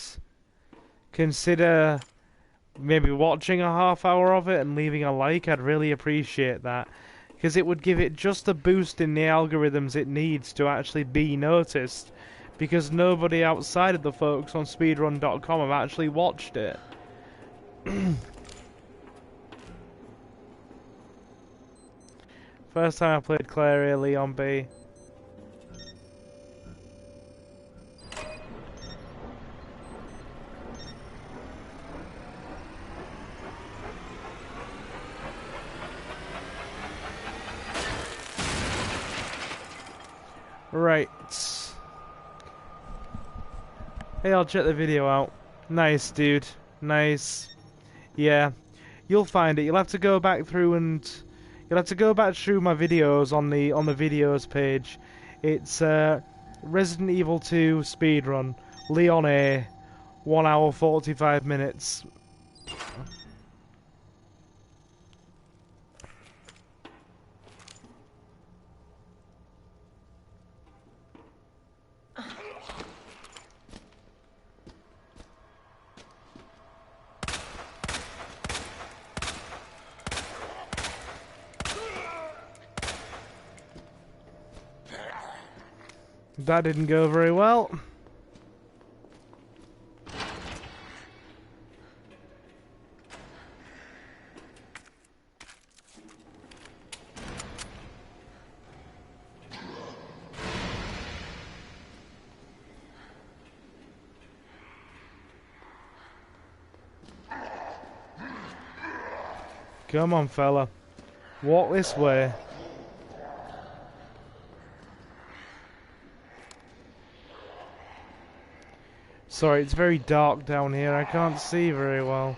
consider maybe watching a half hour of it and leaving a like, I'd really appreciate that. Because it would give it just a boost in the algorithms it needs to actually be noticed. Because nobody outside of the folks on speedrun.com have actually watched it. First time I played Claire A, Leon B. Right. Hey, I'll check the video out. Nice, dude. Nice. Yeah. You'll find it. You'll have to go back through and... You'll have to go back through my videos on the videos page. It's Resident Evil 2 speedrun, Leon A, 1 hour 45 minutes. That didn't go very well. Come on, fella. Walk this way. Sorry, it's very dark down here. I can't see very well.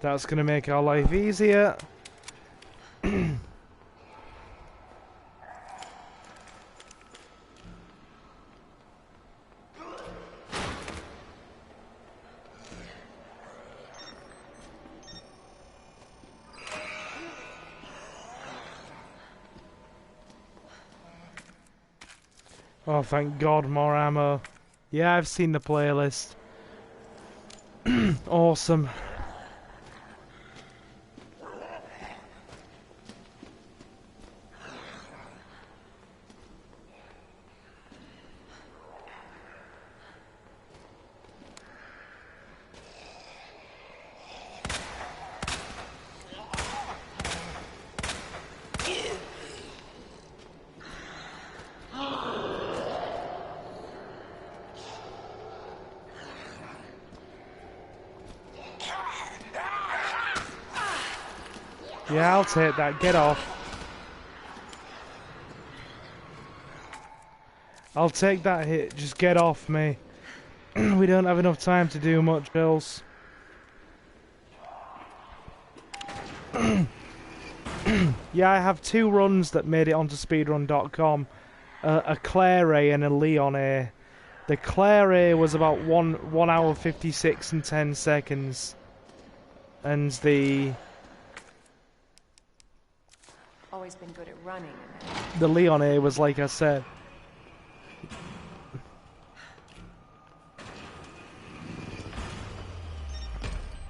That's gonna make our life easier. Oh, thank God, more ammo. Yeah, I've seen the playlist. Awesome. Yeah, I'll take that. Get off. I'll take that hit. Just get off me. We don't have enough time to do much else. Yeah, I have 2 runs that made it onto speedrun.com. A Claire A and a Leon A. The Claire A was about 1 hour 56 and 10 seconds. And the Always been good at running. Leon A was, like I said.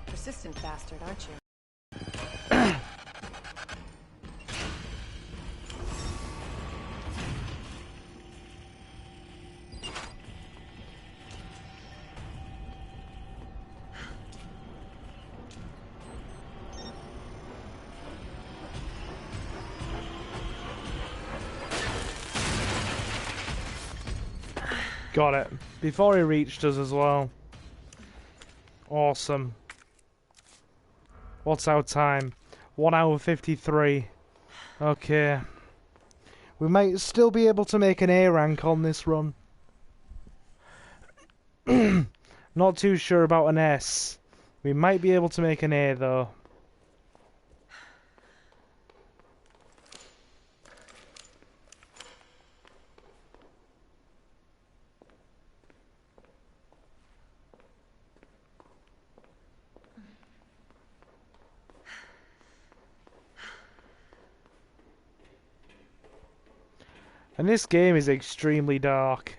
Persistent bastard, aren't you? Got it. Before he reached us as well. Awesome. What's our time? 1 hour 53. Okay. We might still be able to make an A rank on this run. Not too sure about an S. We might be able to make an A though. And this game is extremely dark.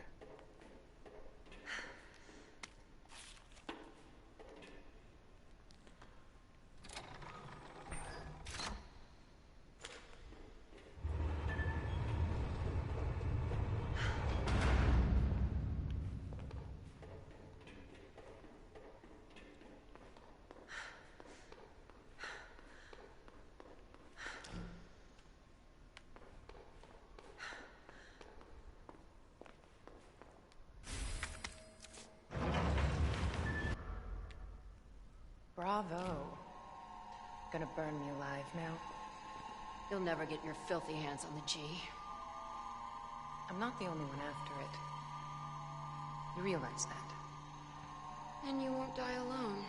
Bravo. Gonna burn me alive now. You'll never get your filthy hands on the G. I'm not the only one after it. You realize that? And you won't die alone.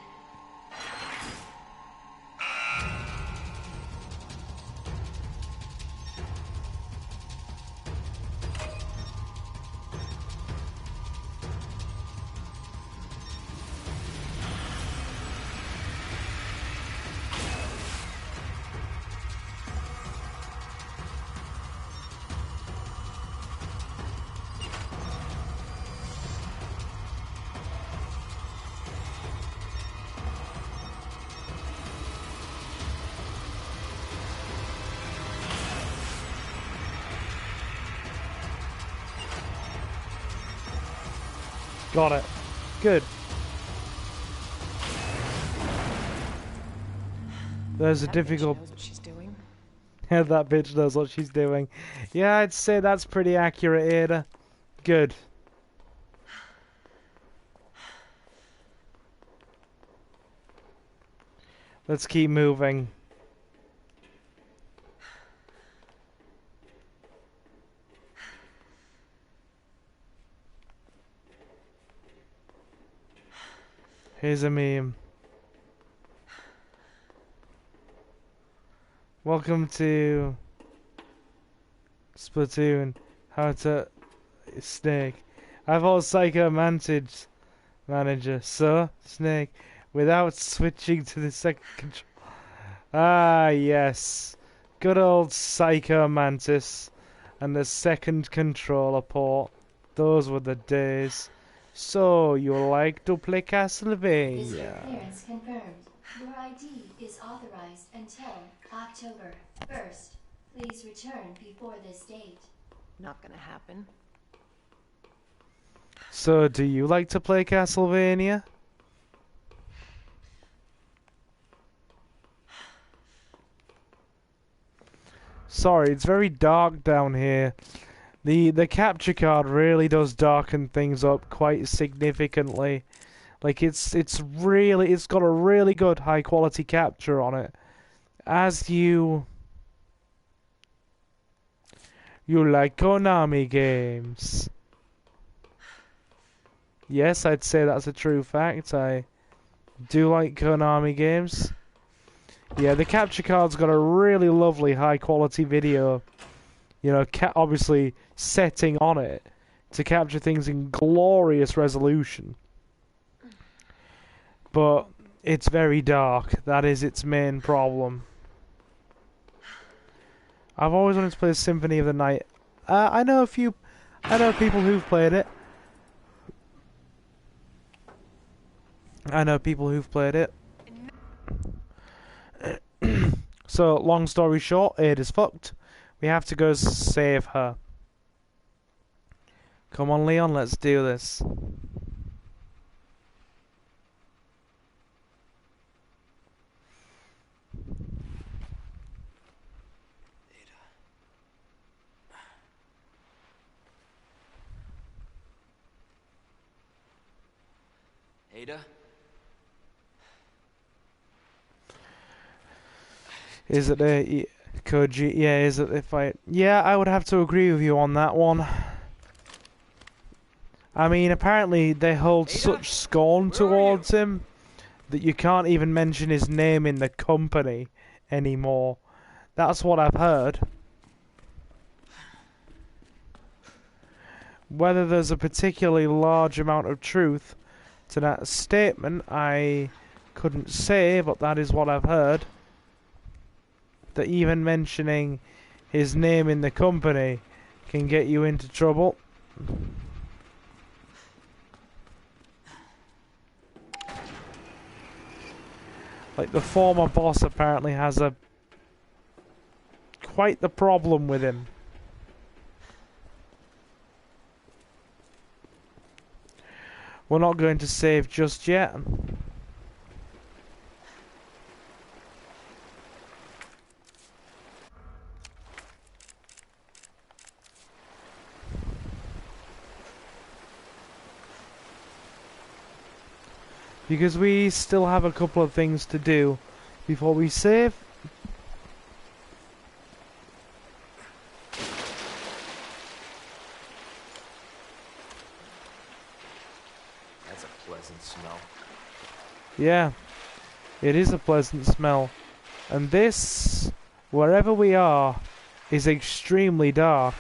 Got it. Good. There's a difficult... Knows what she's doing. Yeah, that bitch knows what she's doing. Yeah, I'd say that's pretty accurate, Ada. Good. Let's keep moving. Here's a meme. Welcome to Splatoon. How to Snake. I've all Psycho Mantis manager. So Snake, without switching to the second control. Ah yes, good old Psycho Mantis and the second controller port. Those were the days. So, you like to play Visitor Castlevania? clearance confirmed. Your ID is authorized until October 1st. Please return before this date. Not gonna happen. So, do you like to play Castlevania? Sorry, it's very dark down here. The capture card really does darken things up quite significantly. Like it's got a really good high quality capture on it. As you like Konami games. Yes, I'd say that's a true fact. I do like Konami games. Yeah, the capture card's got a really lovely high quality video. You know, obviously setting on it to capture things in glorious resolution. But it's very dark. That is its main problem. I've always wanted to play Symphony of the Night. I know people who've played it. So, long story short, Ada's fucked. We have to go save her. Come on, Leon, let's do this. Ada? Is it a Koji? Yeah, is it if I? Yeah, I would have to agree with you on that one. I mean, apparently they hold such scorn towards him that you can't even mention his name in the company anymore. That's what I've heard. Whether there's a particularly large amount of truth to that statement, I couldn't say, but that is what I've heard. That even mentioning his name in the company can get you into trouble. Like, the former boss apparently has quite the problem with him. We're not going to save just yet. Because we still have a couple of things to do before we save. That's a pleasant smell. Yeah, it is a pleasant smell. And this, wherever we are, is extremely dark.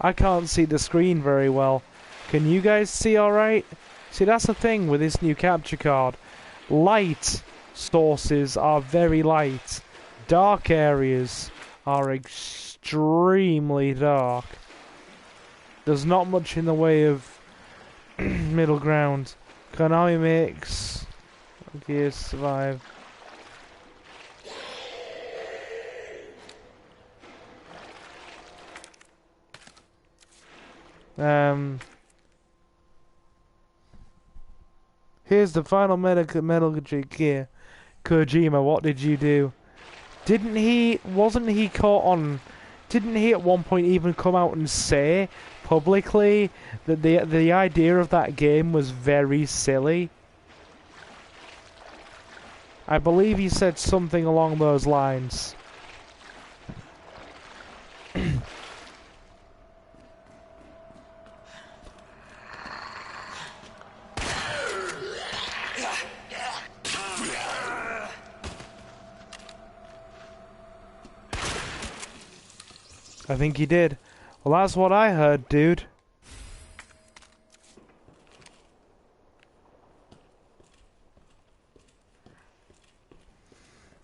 I can't see the screen very well. Can you guys see alright? See, that's the thing with this new capture card. Light sources are very light. Dark areas are extremely dark. There's not much in the way of middle ground. Konami makes Gears survive. Here's the final Metal Gear. Kojima, what did you do? Wasn't he caught on... Didn't he at one point even come out and say publicly that the idea of that game was very silly? I believe he said something along those lines. I think he did. Well, that's what I heard, dude.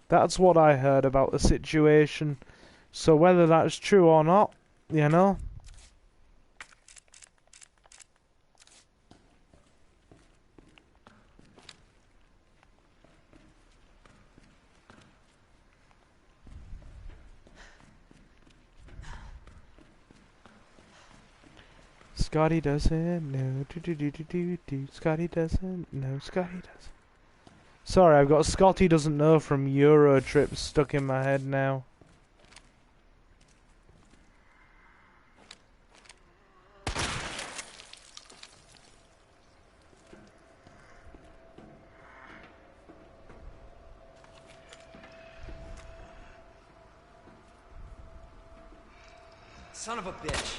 That's what I heard about the situation. So whether that's true or not, you know. Scotty doesn't know. Do. Scotty doesn't know. Scotty doesn't. Sorry, I've got Scotty doesn't know from Euro Trip stuck in my head now. Son of a bitch.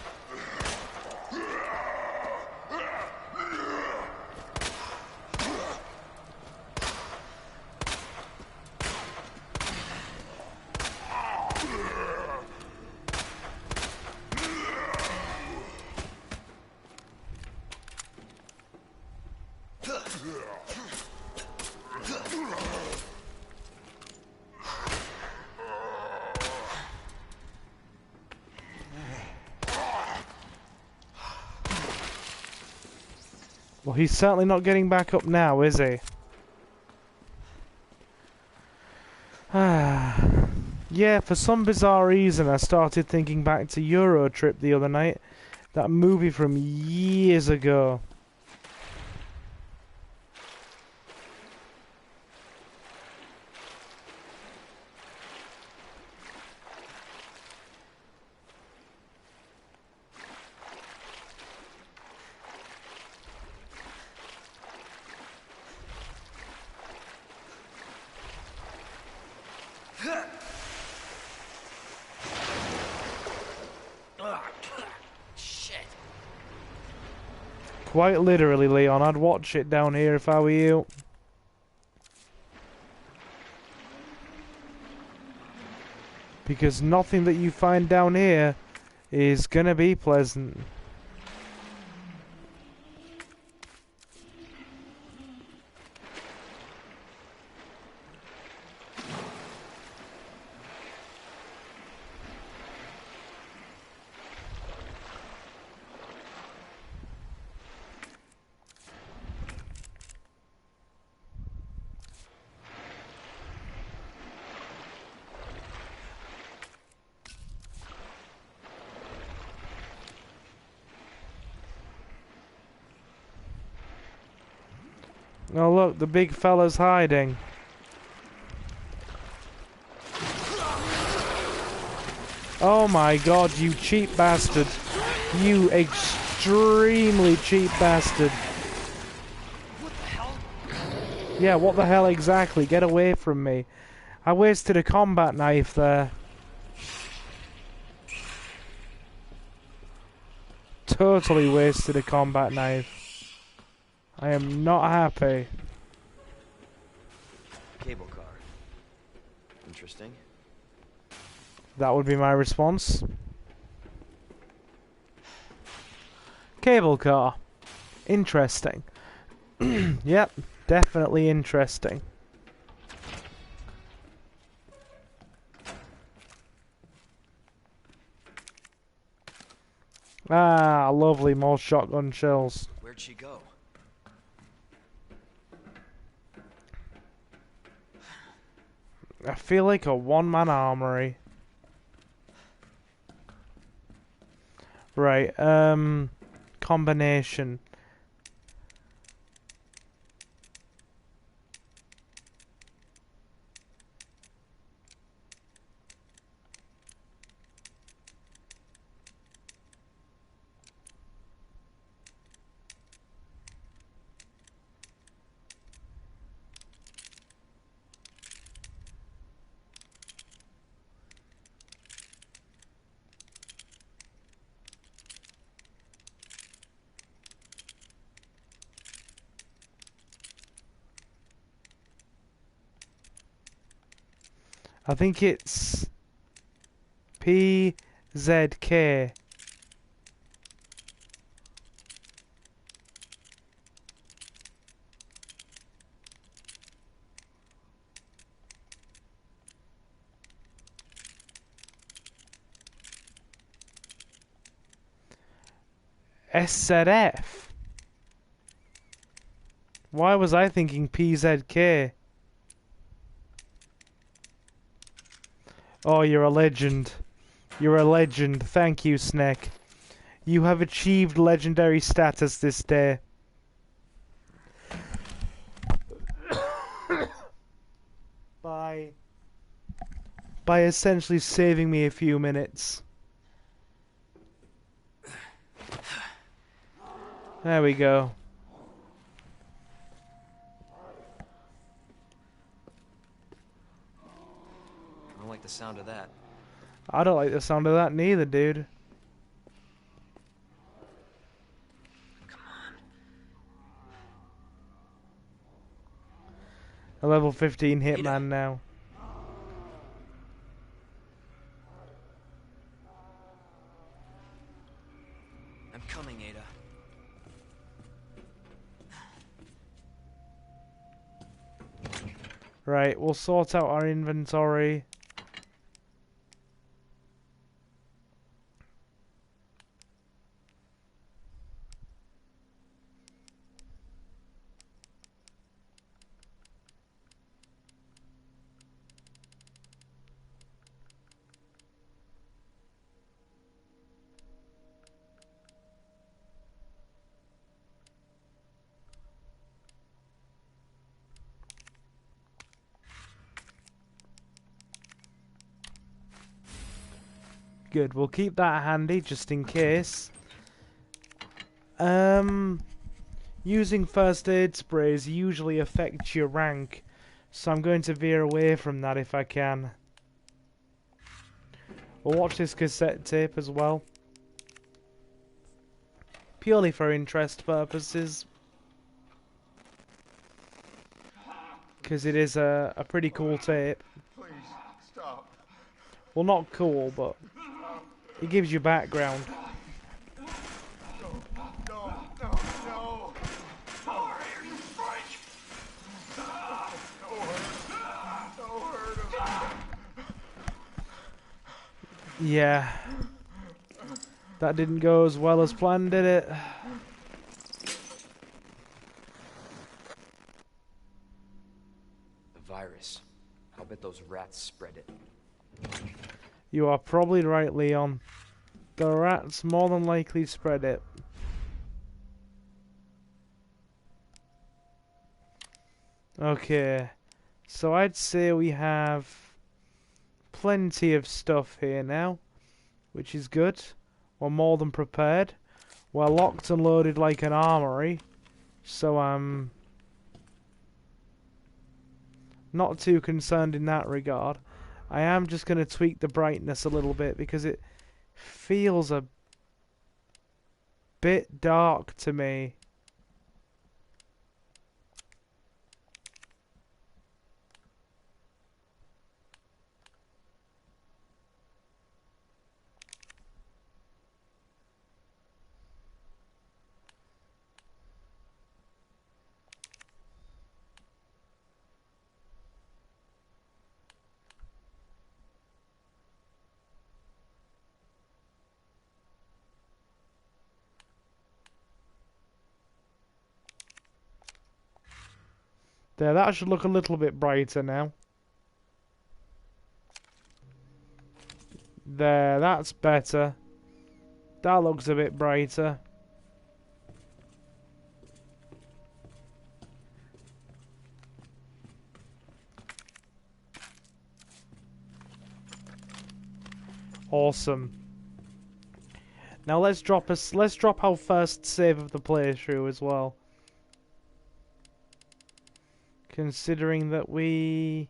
Well, he's certainly not getting back up now, is he? Yeah, for some bizarre reason I started thinking back to Euro Trip the other night. That movie from years ago. Shit. Quite literally, Leon, I'd watch it down here if I were you. Because nothing that you find down here is gonna be pleasant. Oh look, the big fella's hiding. Oh my god, you cheap bastard. You extremely cheap bastard. What the hell? Yeah, what the hell exactly? Get away from me. I wasted a combat knife there. Totally wasted a combat knife. I am not happy. Cable car. Interesting. That would be my response. Cable car. Interesting. Yep, definitely interesting. Ah, lovely, more shotgun shells. Where'd she go? I feel like a one-man armory. Right, combination. I think it's PZK. SZF. Why was I thinking PZK? Oh, you're a legend. You're a legend. Thank you, Snake. You have achieved legendary status this day. By essentially saving me a few minutes. There we go. I don't like the sound of that. I don't like the sound of that neither, dude. Come on. A level 15 Ada. hitman now. I'm coming, Ada. Right, we'll sort out our inventory. Good, we'll keep that handy just in case. Using first aid sprays usually affects your rank, so I'm going to veer away from that if I can. We'll watch this cassette tape as well. Purely for interest purposes. Because it is a pretty cool tape. Please, stop. Well, not cool, but it gives you background. No. Yeah. That didn't go as well as planned, did it? The virus. I'll bet those rats spread it. You are probably right, Leon. The rats more than likely spread it. Okay. So I'd say we have plenty of stuff here now, which is good. We're more than prepared. We're locked and loaded like an armory, so I'm not too concerned in that regard. I am just going to tweak the brightness a little bit because it feels a bit dark to me. There, that should look a little bit brighter now. There, that's better. That looks a bit brighter. Awesome. Now let's drop our first save of the playthrough as well. Considering that we...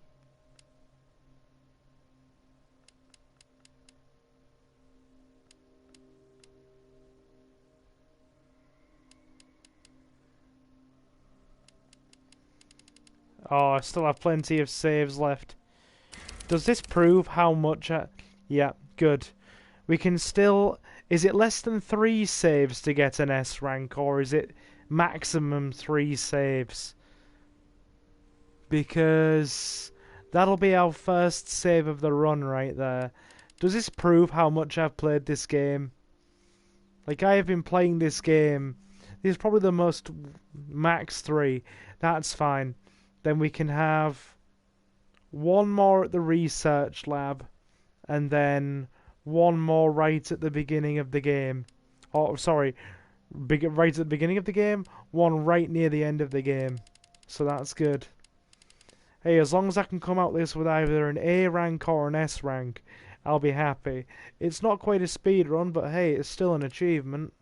Oh, I still have plenty of saves left. Does this prove how much Yeah, good. We can still... Is it less than 3 saves to get an S rank, or is it maximum 3 saves? Because that'll be our first save of the run right there. Does this prove how much I've played this game? Like, I have been playing this game. This is probably the most... max 3. That's fine. Then we can have 1 more at the research lab, and then 1 more right at the beginning of the game. Oh, sorry, right at the beginning of the game, one right near the end of the game. So that's good. Hey, as long as I can come out this with either an A rank or an S rank, I'll be happy. It's not quite a speed run, but hey, it's still an achievement.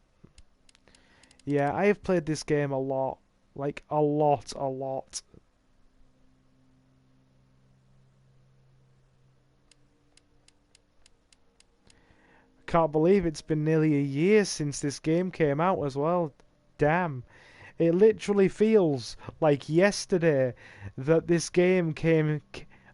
Yeah, I have played this game a lot. Like, a lot. Can't believe it's been nearly a year since this game came out as well. Damn. It literally feels like yesterday that this game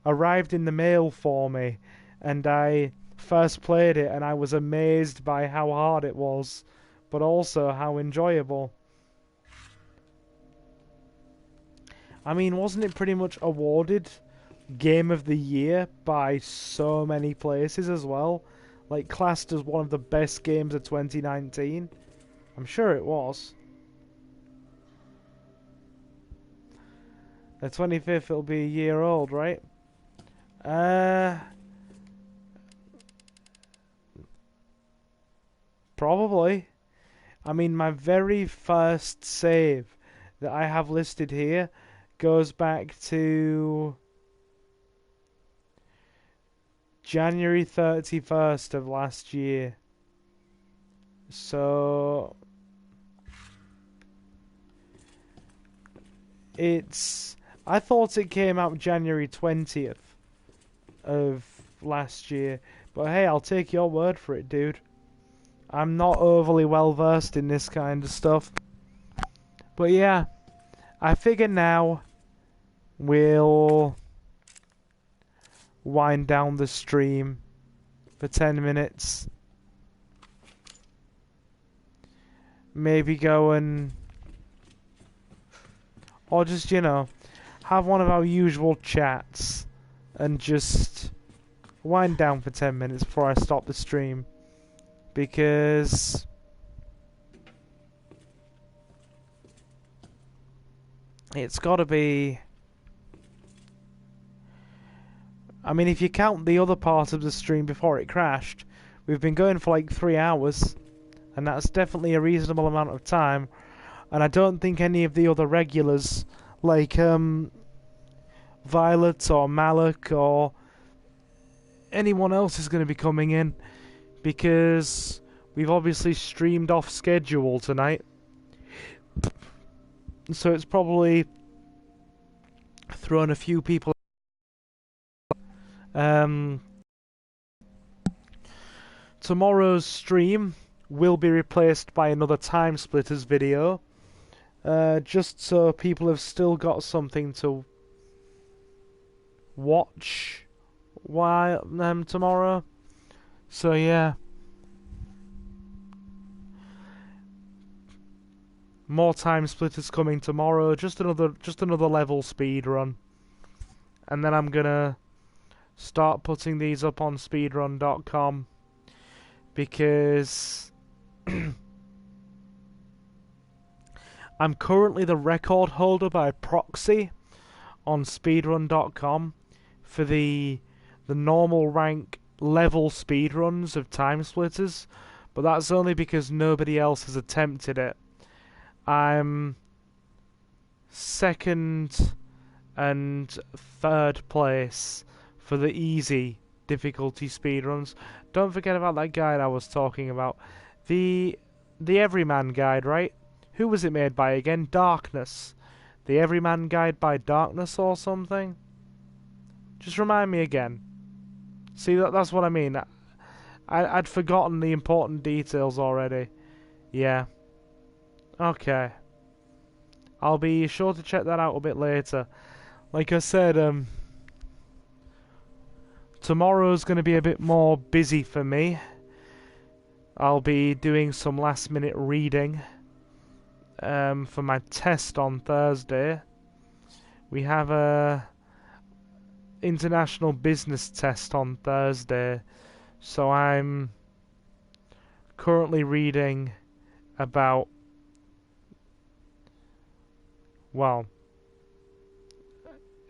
arrived in the mail for me, and I first played it, and I was amazed by how hard it was, but also how enjoyable. I mean, wasn't it pretty much awarded Game of the Year by so many places as well? Like, classed as one of the best games of 2019? I'm sure it was. The 25th, it'll be a year old, right? Probably. I mean, my very first save that I have listed here goes back to January 31st of last year. So I thought it came out January 20th of last year, but hey, I'll take your word for it, dude. I'm not overly well versed in this kind of stuff. But yeah, I figure now we'll wind down the stream for 10 minutes. Maybe go and... or just, you know, have one of our usual chats and just wind down for 10 minutes before I stop the stream. Because it's got to be... I mean, if you count the other part of the stream before it crashed, we've been going for like 3 hours, and that's definitely a reasonable amount of time. And I don't think any of the other regulars, like Violet or Malik or anyone else, is going to be coming in, because we've obviously streamed off schedule tonight. So it's probably thrown a few people. Tomorrow's stream will be replaced by another Time Splitters video, just so people have still got something to watch while tomorrow. So yeah, more Time Splitters coming tomorrow. Just another level speed run, and then I'm gonna start putting these up on speedrun.com, because I'm currently the record holder by proxy on speedrun.com for the normal rank level speedruns of Time Splitters, but that's only because nobody else has attempted it. I'm second and third place for the easy difficulty speedruns. Don't forget about that guide I was talking about. The Everyman guide, right? Who was it made by again? Darkness. The Everyman guide by Darkness or something? Just remind me again. See, that's what I mean. I'd forgotten the important details already. Yeah. Okay. I'll be sure to check that out a bit later. Like I said, tomorrow's going to be a bit more busy for me. I'll be doing some last minute reading for my test on Thursday. We have a international business test on Thursday, so I'm currently reading about, well,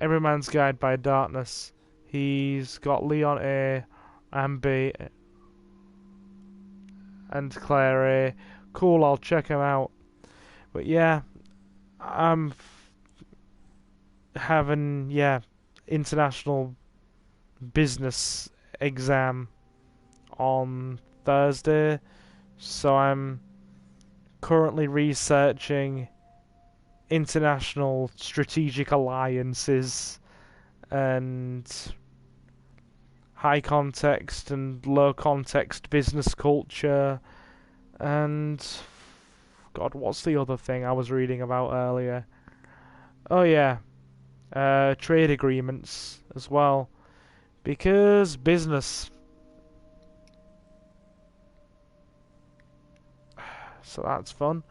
Everyman's Guide by Darkness. He's got Leon A, and B, and Claire A, cool, I'll check them out. But yeah, I'm having, international business exam on Thursday, so I'm currently researching international strategic alliances and high context and low context business culture, and God, what's the other thing I was reading about earlier? Oh yeah, trade agreements as well, because business. So that's fun.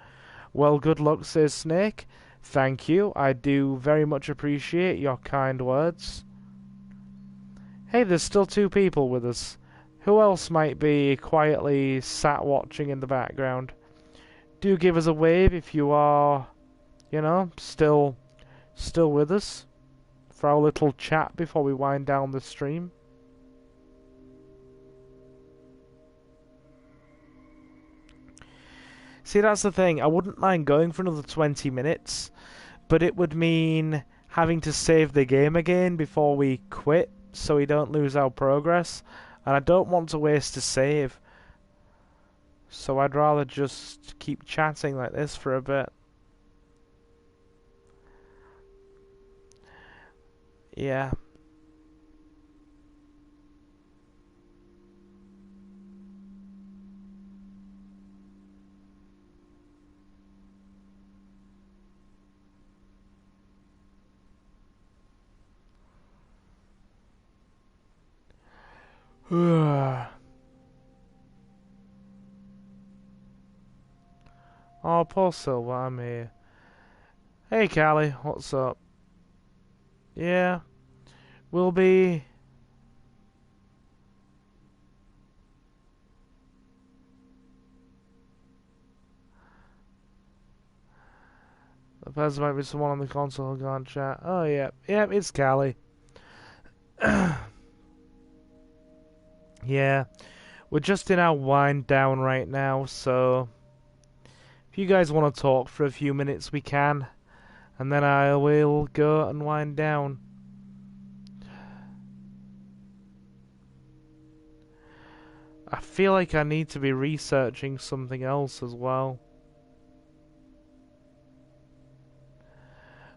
Well, good luck, says Snake. Thank you, I do very much appreciate your kind words. Hey, there's still 2 people with us. Who else might be quietly sat watching in the background? Do give us a wave if you are, still with us for our little chat before we wind down the stream. See, that's the thing. I wouldn't mind going for another 20 minutes, but it would mean having to save the game again before we quit so we don't lose our progress, and I don't want to waste a save. So I'd rather just keep chatting like this for a bit. Yeah. Oh, poor Silver, I'm here. Hey, Callie, what's up? Yeah, we'll be... The person might be someone on the console who can't chat. Oh, yeah. Yeah, it's Callie. Yeah, we're just in our wind down right now, so... If you guys want to talk for a few minutes, we can. And then I will go and wind down. I feel like I need to be researching something else as well.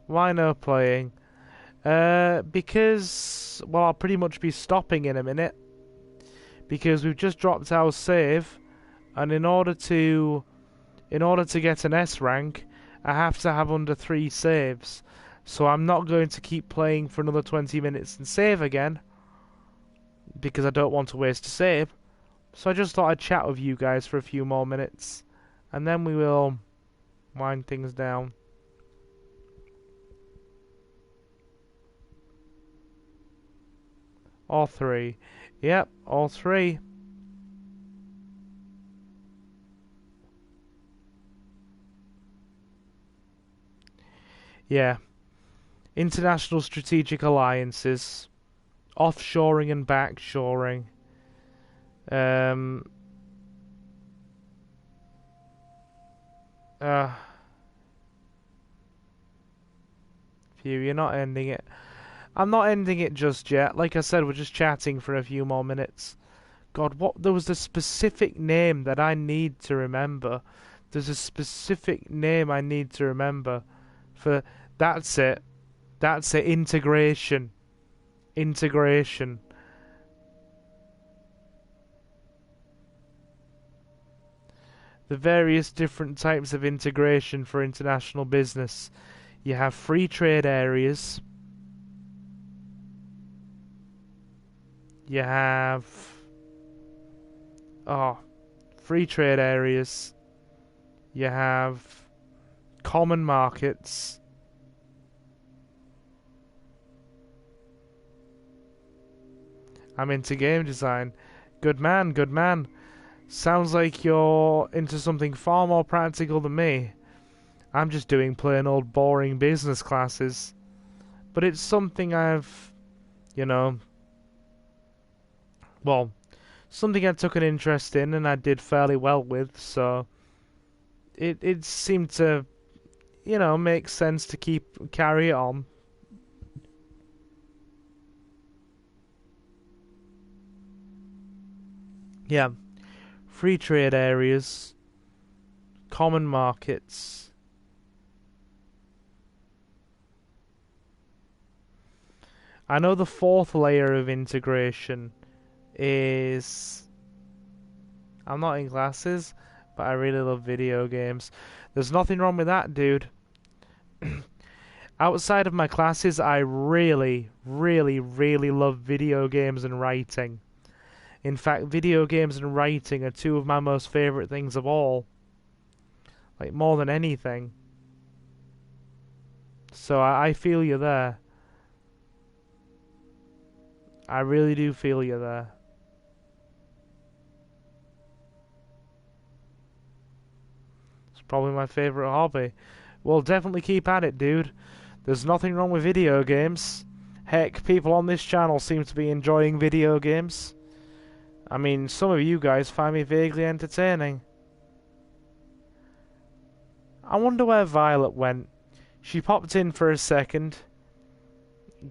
Why no playing? Because, well, I'll pretty much be stopping in a minute. Because we've just dropped our save, and in order to get an S rank, I have to have under 3 saves. So I'm not going to keep playing for another 20 minutes and save again, because I don't want to waste a save. So I just thought I'd chat with you guys for a few more minutes, and then we will wind things down. All 3. Yep, all 3. Yeah. International strategic alliances. Offshoring and backshoring. Phew, you're not ending it. I'm not ending it just yet. Like I said, we're just chatting for a few more minutes. God, what? There was a specific name that I need to remember. There's a specific name I need to remember. For that's it. That's it. Integration. Integration. The various different types of integration for international business. You have free trade areas. You have... free trade areas. You have common markets. I'm into game design. Good man, good man. Sounds like you're into something far more practical than me. I'm just doing plain old boring business classes. But it's something I've, well, something I took an interest in and I did fairly well with, so it seemed to, you know, make sense to carry it on. Yeah, free trade areas, common markets. I know the fourth layer of integration is... I'm not in classes, but I really love video games. There's nothing wrong with that, dude. Outside of my classes, I really, really, really love video games and writing. In fact, video games and writing are two of my most favourite things of all. Like, more than anything. So I feel you there. I really do feel you there. It's probably my favourite hobby. Well, definitely keep at it, dude. There's nothing wrong with video games. Heck, people on this channel seem to be enjoying video games. I mean, some of you guys find me vaguely entertaining. I wonder where Violet went. She popped in for a second,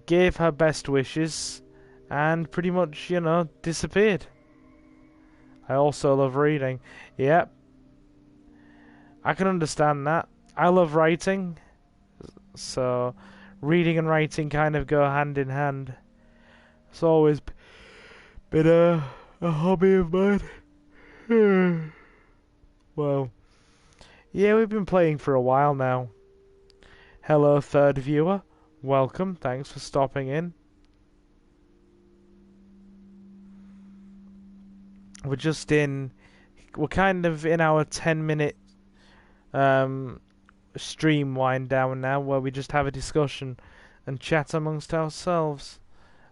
gave her best wishes, and pretty much, you know, disappeared. I also love reading. Yep. I can understand that. I love writing, so reading and writing kind of go hand in hand. It's always been a hobby of mine. Well, yeah, we've been playing for a while now. Hello, third viewer. Welcome. Thanks for stopping in. We're kind of in our 10-minute stream wind down now, where we just have a discussion and chat amongst ourselves.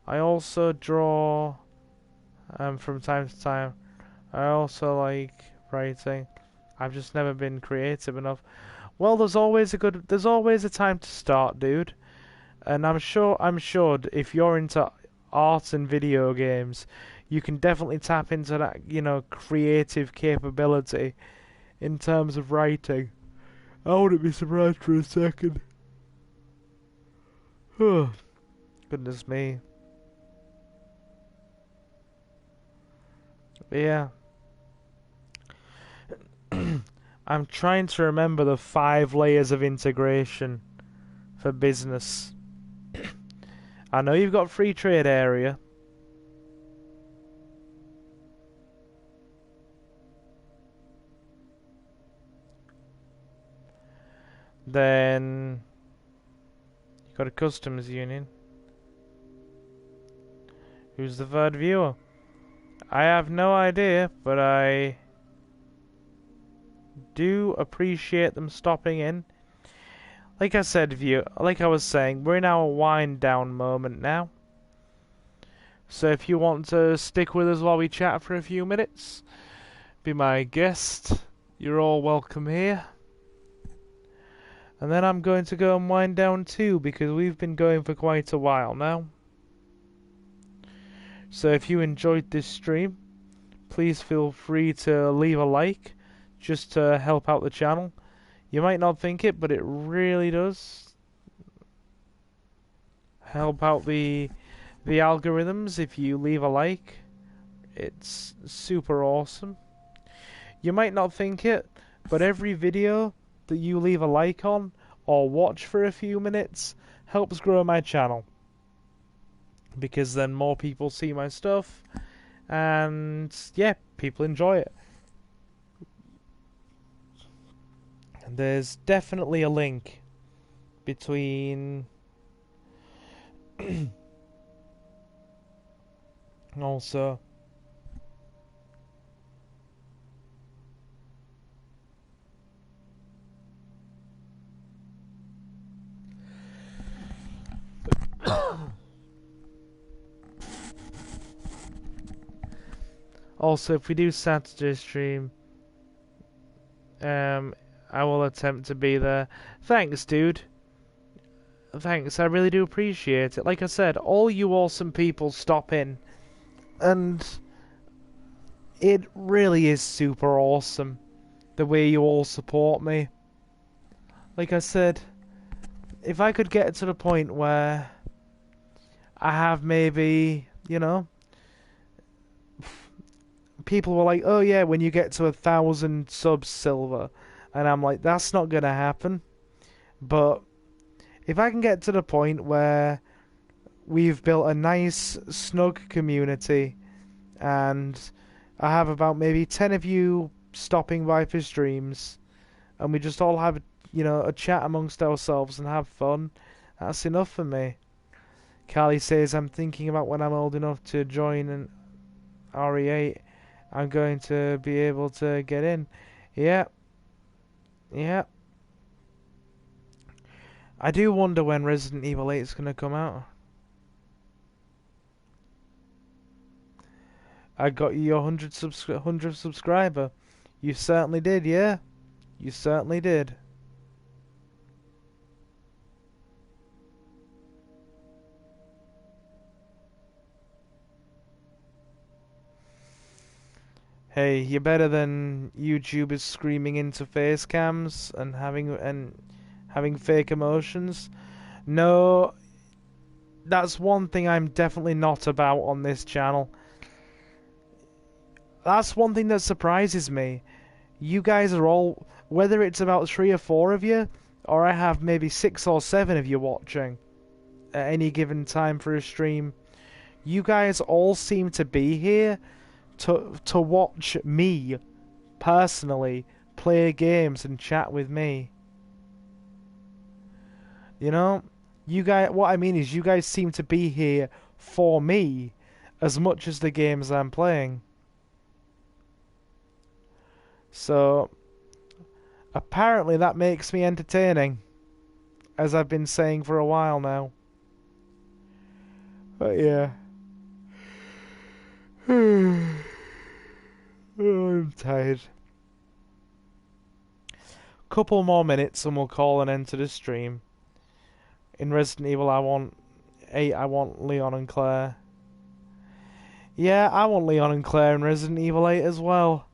I also draw from time to time. I also like writing. I've just never been creative enough. Well, there's always a time to start, dude. And I'm sure if you're into art and video games, you can definitely tap into that, you know, creative capability in terms of writing. I wouldn't be surprised for a second. Goodness me. But yeah. I'm trying to remember the 5 layers of integration for business. I know you've got free trade area. Then you've got a customs union. Who's the third viewer? I have no idea, but I do appreciate them stopping in. Like I said, like I was saying, we're in our wind down moment now. So if you want to stick with us while we chat for a few minutes, be my guest. You're all welcome here. And then I'm going to go and wind down too, because we've been going for quite a while now. So if you enjoyed this stream, please feel free to leave a like, just to help out the channel. You might not think it, but it really does help out the algorithms if you leave a like. It's super awesome. You might not think it, but every video that you leave a like on or watch for a few minutes helps grow my channel, because then more people see my stuff and yeah, people enjoy it. And there's definitely a link between also also, if we do Saturday stream, I will attempt to be there. Thanks, dude. Thanks, I really do appreciate it. Like I said, all you awesome people stop in, and it really is super awesome the way you all support me. Like I said, if I could get to the point where I have maybe, you know, people were like, oh yeah, when you get to 1,000 subs, Silver. And I'm like, that's not going to happen. But if I can get to the point where we've built a nice, snug community, and I have about maybe 10 of you stopping by for streams, and we just all have, you know, a chat amongst ourselves and have fun, that's enough for me. Carly says, I'm thinking about when I'm old enough to join an RE8, I'm going to be able to get in. Yeah. Yeah. I do wonder when Resident Evil 8 is going to come out. I got you your 100 subscriber. You certainly did, yeah? You certainly did. Hey, you're better than YouTubers screaming into face cams and having fake emotions. No, that's one thing I'm definitely not about on this channel. That's one thing that surprises me. You guys are all, whether it's about 3 or 4 of you, or I have maybe 6 or 7 of you watching at any given time for a stream, you guys all seem to be here to watch me, personally, play games and chat with me. You know? You guys, what I mean is you guys seem to be here for me as much as the games I'm playing. So, apparently that makes me entertaining, as I've been saying for a while now. But yeah. Oh, I'm tired. Couple more minutes and we'll call an end to the stream. In Resident Evil 8 I want Leon and Claire. Yeah, I want Leon and Claire in Resident Evil 8 as well.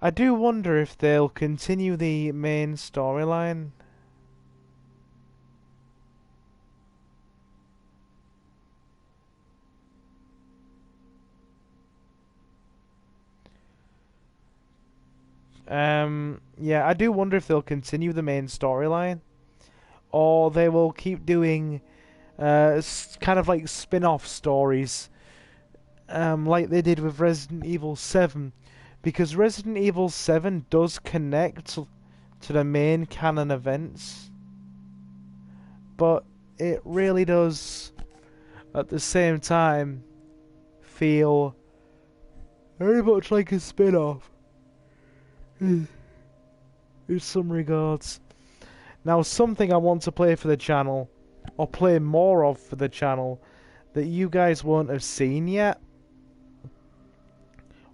I do wonder if they'll continue the main storyline. Yeah, I do wonder if they'll continue the main storyline, or they will keep doing kind of like spin-off stories, like they did with Resident Evil 7, because Resident Evil 7 does connect to the main canon events, but it really does, at the same time, feel very much like a spin-off. In some regards. Now, something I want to play for the channel, or play more of for the channel, that you guys won't have seen yet,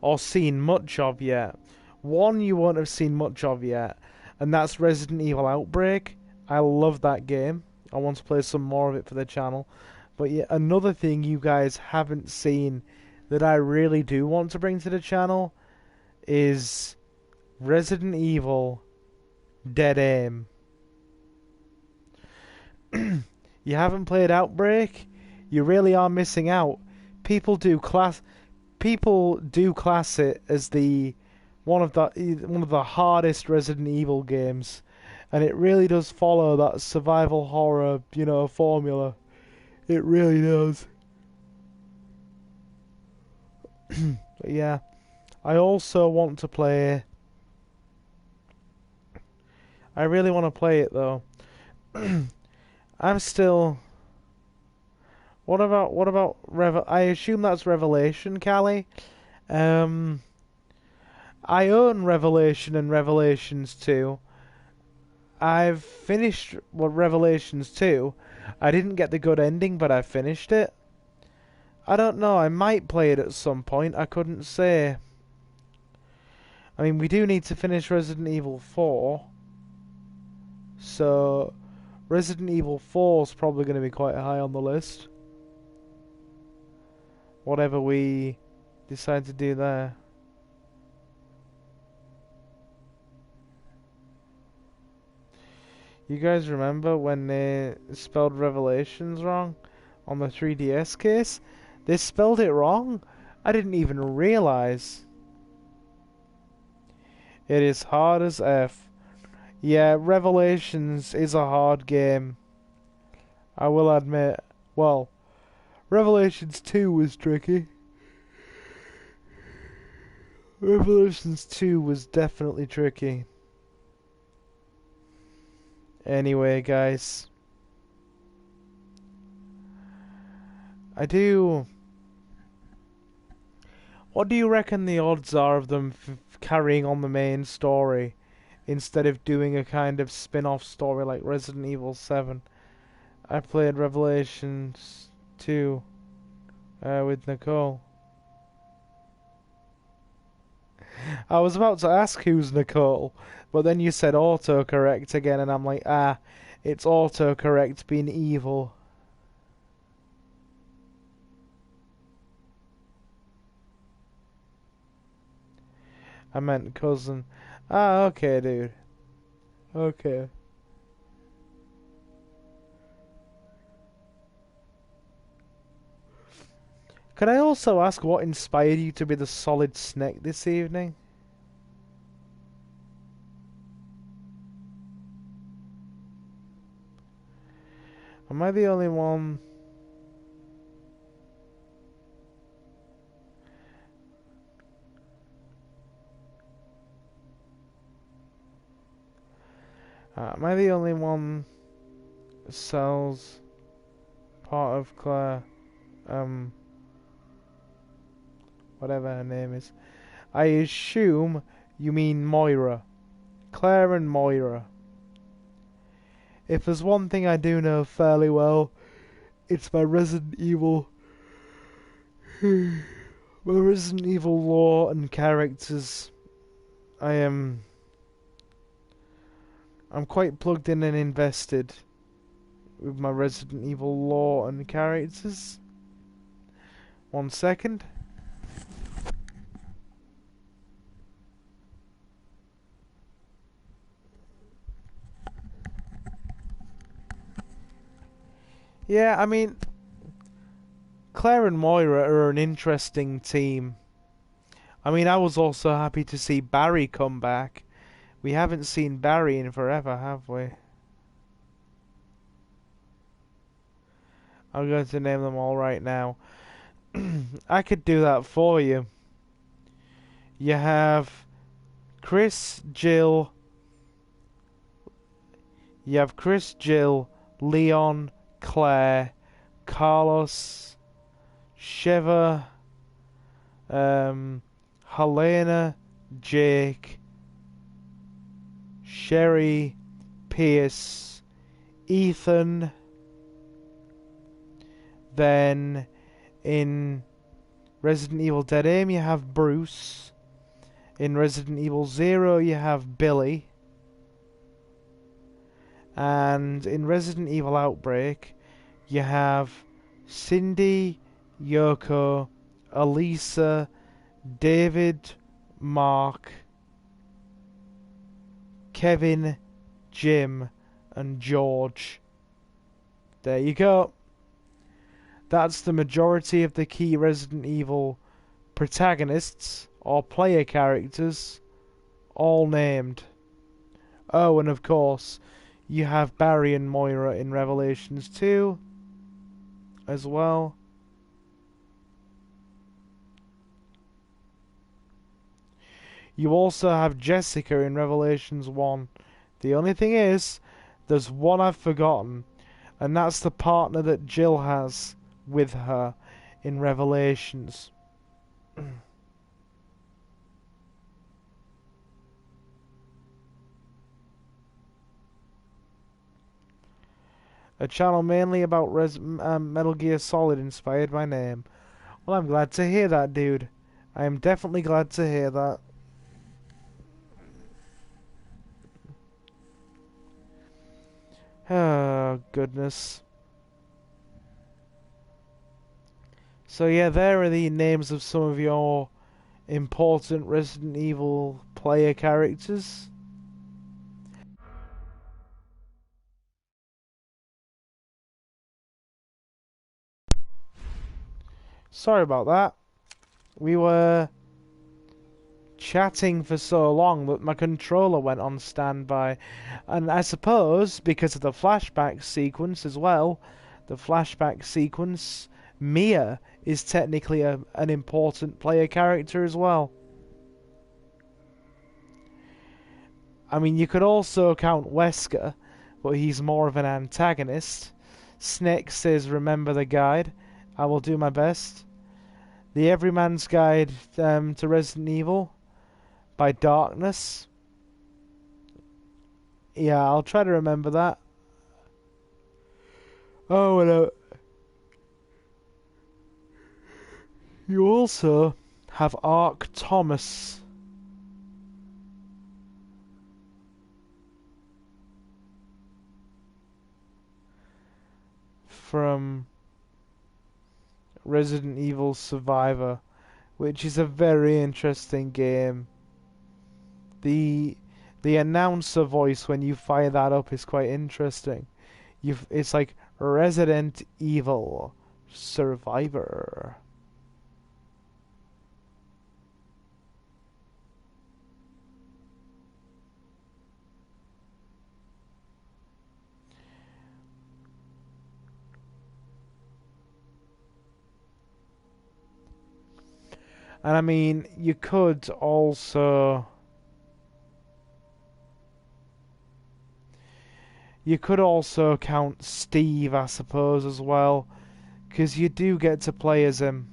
or seen much of yet. One you won't have seen much of yet, and that's Resident Evil Outbreak. I love that game. I want to play some more of it for the channel. But yeah, another thing you guys haven't seen that I really do want to bring to the channel is Resident Evil Dead Aim. You haven't played Outbreak? You really are missing out. People do class it as one of the hardest Resident Evil games, and it really does follow that survival horror, you know, formula. It really does. But yeah, I also want to play. I really want to play it though. I'm still. What about I assume that's Revelation, Callie. I own Revelation and Revelations 2. I've finished Revelations 2. I didn't get the good ending, but I finished it. I don't know, I might play it at some point, I couldn't say. I mean, we do need to finish Resident Evil 4. So, Resident Evil 4 is probably going to be quite high on the list. Whatever we decide to do there. You guys remember when they spelled Revelations wrong on the 3DS case? They spelled it wrong? I didn't even realize. It is hard as F. Yeah, Revelations is a hard game. I will admit. Well, Revelations 2 was tricky. Revelations 2 was definitely tricky. Anyway, guys. What do you reckon the odds are of them carrying on the main story instead of doing a kind of spin-off story like Resident Evil 7? I played Revelations 2 with Nicole. I was about to ask who's Nicole, but then you said autocorrect again, and I'm like, it's autocorrect being evil. I meant cousin. Okay, dude. Okay. Could I also ask what inspired you to be the Solid Snake this evening? Am I the only one? Am I the only one that sells part of Claire? Whatever her name is. I assume you mean Moira. Claire and Moira. If there's one thing I do know fairly well, it's my Resident Evil... my Resident Evil lore and characters. I'm quite plugged in and invested with my Resident Evil lore and characters. 1 second. Yeah, I mean, Claire and Moira are an interesting team. I mean, I was also happy to see Barry come back. We haven't seen Barry in forever, have we? I'm going to name them all right now. I could do that for you. You have Chris, Jill. You have Chris, Jill, Leon, Claire, Carlos, Shiva, Helena, Jake, Sherry, Pierce, Ethan. Then in Resident Evil Dead Aim you have Bruce. In Resident Evil 0 you have Billy. And in Resident Evil Outbreak you have Cindy, Yoko, Elisa, David, Mark, Kevin, Jim, and George. There you go. That's the majority of the key Resident Evil protagonists, or player characters, all named. Oh, and of course, you have Barry and Moira in Revelations 2, as well. You also have Jessica in Revelations 1. The only thing is, there's one I've forgotten, and that's the partner that Jill has with her in Revelations. A channel mainly about Metal Gear Solid inspired my name. Well, I'm glad to hear that, dude. I am definitely glad to hear that. Oh, goodness. So yeah, there are the names of some of your important Resident Evil player characters. Sorry about that. We were chatting for so long that my controller went on standby. And I suppose, because of the flashback sequence as well, the flashback sequence, Mia is technically an important player character as well. I mean, you could also count Wesker, but he's more of an antagonist. Snake says, remember the guide. I will do my best. The Everyman's Guide to Resident Evil by Darkness. Yeah, I'll try to remember that. Oh, and you also have Ark Thomas. From Resident Evil Survivor, which is a very interesting game. The announcer voice when you fire that up is quite interesting. It's like Resident Evil Survivor. And I mean, you could also count Steve, I suppose, as well, because you do get to play as him.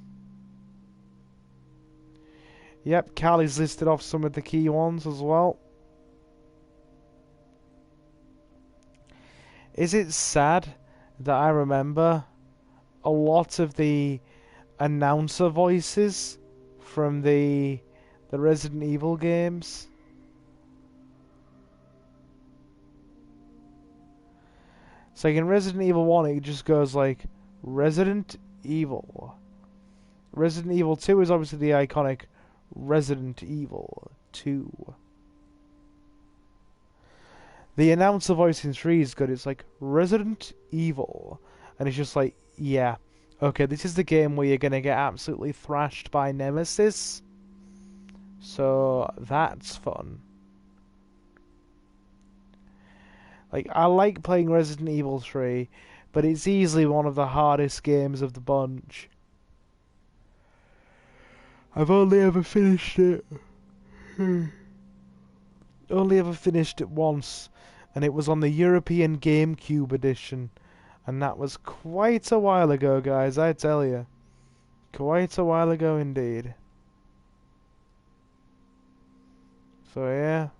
Yep, Callie's listed off some of the key ones as well. Is it sad that I remember a lot of the announcer voices from the Resident Evil games? So like in Resident Evil 1 it just goes like Resident Evil. Resident Evil 2 is obviously the iconic Resident Evil 2. The announcer voice in 3 is good. It's like Resident Evil. And it's just like, yeah. Okay, this is the game where you're going to get absolutely thrashed by Nemesis. So, that's fun. Like, I like playing Resident Evil 3, but it's easily one of the hardest games of the bunch. I've only ever finished it. Only ever finished it once, and it was on the European GameCube edition. And that was quite a while ago, guys, I tell you. Quite a while ago indeed. So, yeah.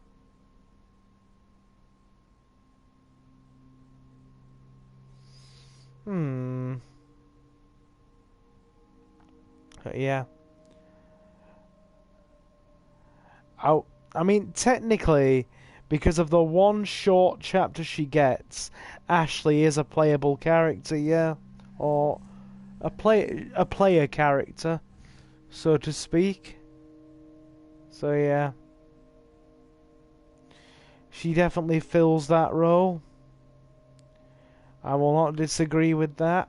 Yeah. I mean, technically, because of the one short chapter she gets, Ashley is a playable character, yeah, or a player character, so to speak. So yeah, she definitely fills that role. I will not disagree with that.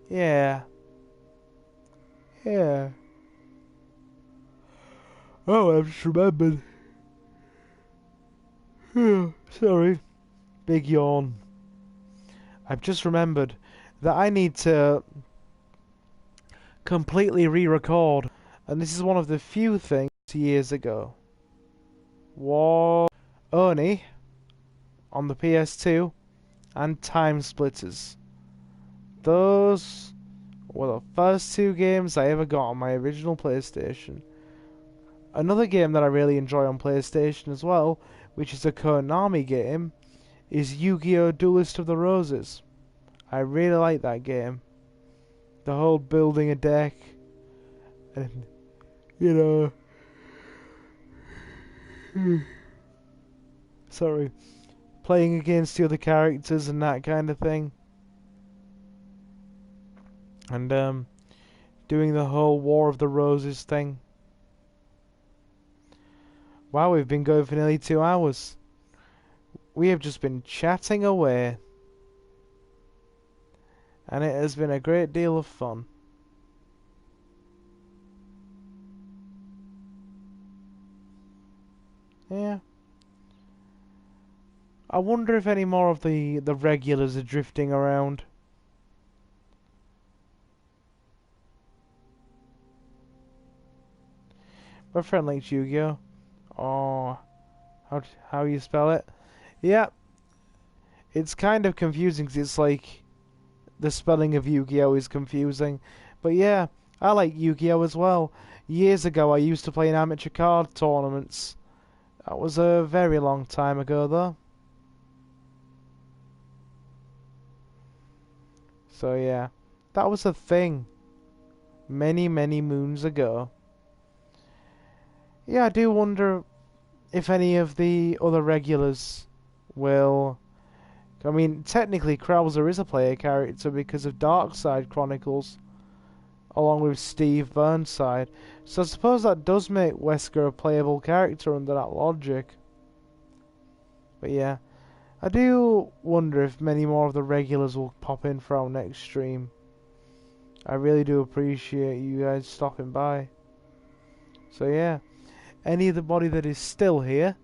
Yeah. Yeah. Oh, I've just remembered. Sorry. Big yawn. I've just remembered that I need to completely re-record. And this is one of the few things years ago. Was Oni on the PS2 and Time Splitters. Those were the first two games I ever got on my original PlayStation. Another game that I really enjoy on PlayStation as well, which is a Konami game, is Yu-Gi-Oh! Duelist of the Roses. I really like that game. The whole building a deck, and, you know... Sorry. Playing against the other characters and that kind of thing. And, doing the whole War of the Roses thing. Wow, we've been going for nearly 2 hours. We have just been chatting away. and it has been a great deal of fun. Yeah. I wonder if any more of the regulars are drifting around. My friend likes Yu-Gi-Oh! Oh, how you spell it? Yeah, it's kind of confusing 'cause it's like the spelling of Yu-Gi-Oh! Is confusing. But yeah, I like Yu-Gi-Oh! As well. Years ago I used to play in amateur card tournaments. That was a very long time ago though. So yeah, that was a thing. Many, many moons ago. Yeah, I do wonder if any of the other regulars will... I mean, technically Krauser is a player character because of Darkside Chronicles, along with Steve Burnside. So I suppose that does make Wesker a playable character under that logic. But yeah, I do wonder if many more of the regulars will pop in for our next stream. I really do appreciate you guys stopping by. So yeah, anybody that is still here,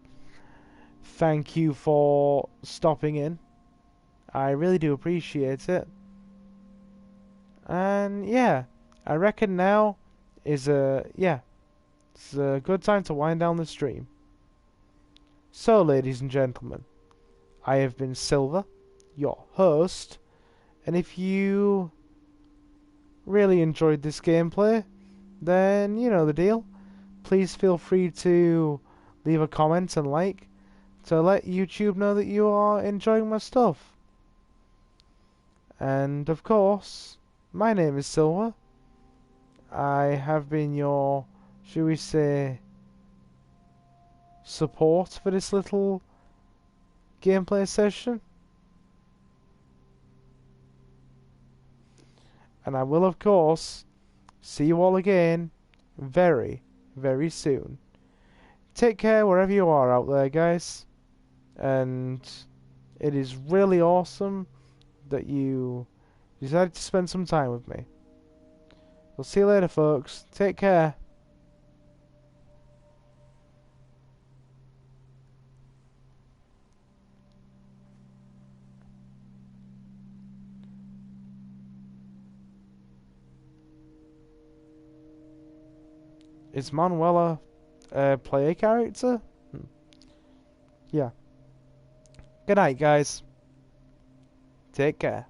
thank you for stopping in. I really do appreciate it. And yeah, I reckon now is it's a good time to wind down the stream. So ladies and gentlemen, I have been Silver, your host, and if you really enjoyed this gameplay, then you know the deal. Please feel free to leave a comment and like to let YouTube know that you are enjoying my stuff. And of course, my name is Silver. I have been your, shall we say, support for this little gameplay session. And I will, of course, see you all again very, very soon. Take care wherever you are out there, guys. And it is really awesome that you decided to spend some time with me. We'll see you later, folks. Take care. Is Manuela a player character? Yeah. Good night, guys. Take care.